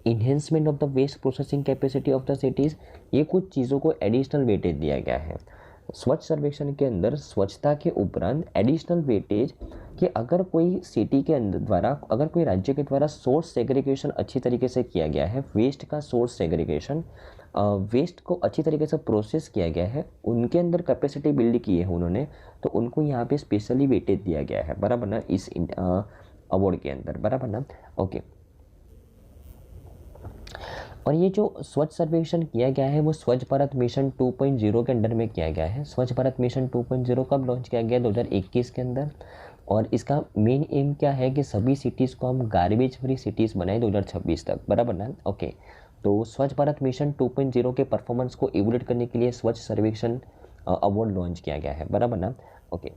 [SPEAKER 1] enhancement of the waste processing capacity of the cities, ये कुछ चीज़ों को एडिशनल वेटेज दिया गया है। स्वच्छ सर्वेक्षण के अंदर स्वच्छता के उपरांत एडिशनल वेटेज कि अगर कोई सिटी के अंदर द्वारा, अगर कोई राज्य के द्वारा सोर्स सेग्रीगेशन अच्छी तरीके से किया गया है, वेस्ट का सोर्स सेग्रीगेशन, वेस्ट को अच्छी तरीके से प्रोसेस किया गया है, उनके अंदर कैपेसिटी बिल्ड की है उन्होंने, तो उनको यहाँ पे स्पेशली वेटेज दिया गया है, बराबर ना, इस अवार्ड के अंदर, बराबर ना। ओके, और ये जो स्वच्छ सर्वेक्षण किया गया है वो स्वच्छ भारत मिशन 2.0 के अंडर में किया गया है। स्वच्छ भारत मिशन 2.0 कब लॉन्च किया गया? 2021 के अंदर। और इसका मेन एम क्या है कि सभी सिटीज़ को हम गार्बेज फ्री सिटीज़ बनाए 2026 तक, बराबर ना। ओके, तो स्वच्छ भारत मिशन 2.0 के परफॉर्मेंस को इवोल्यूट करने के लिए स्वच्छ सर्वेक्षण अवार्ड लॉन्च किया गया है, बराबर ना। ओके,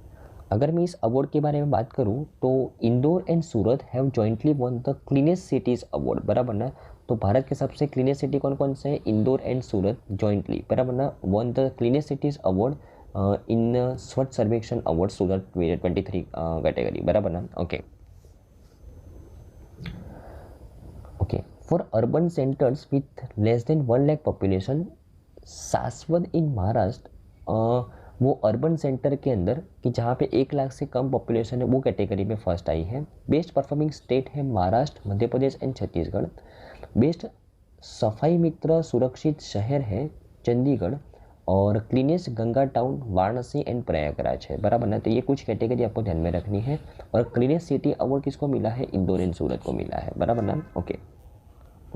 [SPEAKER 1] अगर मैं इस अवार्ड के बारे में बात करूं तो Indore and Surat have jointly one the cleanest cities award, बराबर ना। तो भारत के सबसे क्लीनेस्ट सिटी कौन कौन से हैं? इंदौर एंड सूरत जॉइंटली, बराबर ना, won the cleanest cities award in Swachh Survekshan award Surat 2023 category, बराबर ना। Okay, okay, for urban centres with less than 1 lakh population, Saswad in Maharashtra वो अर्बन सेंटर के अंदर कि जहाँ पे 1 लाख से कम पॉपुलेशन है वो कैटेगरी में फर्स्ट आई है। बेस्ट परफॉर्मिंग स्टेट है महाराष्ट्र, मध्य प्रदेश एंड छत्तीसगढ़। बेस्ट सफाई मित्र सुरक्षित शहर है चंडीगढ़, और cleanest Ganga town Varanasi and Prayagraj है, बराबर ना। तो ये कुछ कैटेगरी आपको ध्यान में रखनी है। और क्लीनेस्ट सिटी अवार्ड किसको मिला है? इंदौर एंड सूरत को मिला है, बराबर ना। ओके,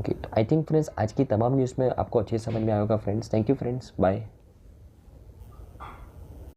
[SPEAKER 1] ओके, तो आई थिंक फ्रेंड्स आज की तमाम न्यूज़ में आपको अच्छे समझ में आएगा friends. Thank you friends, bye.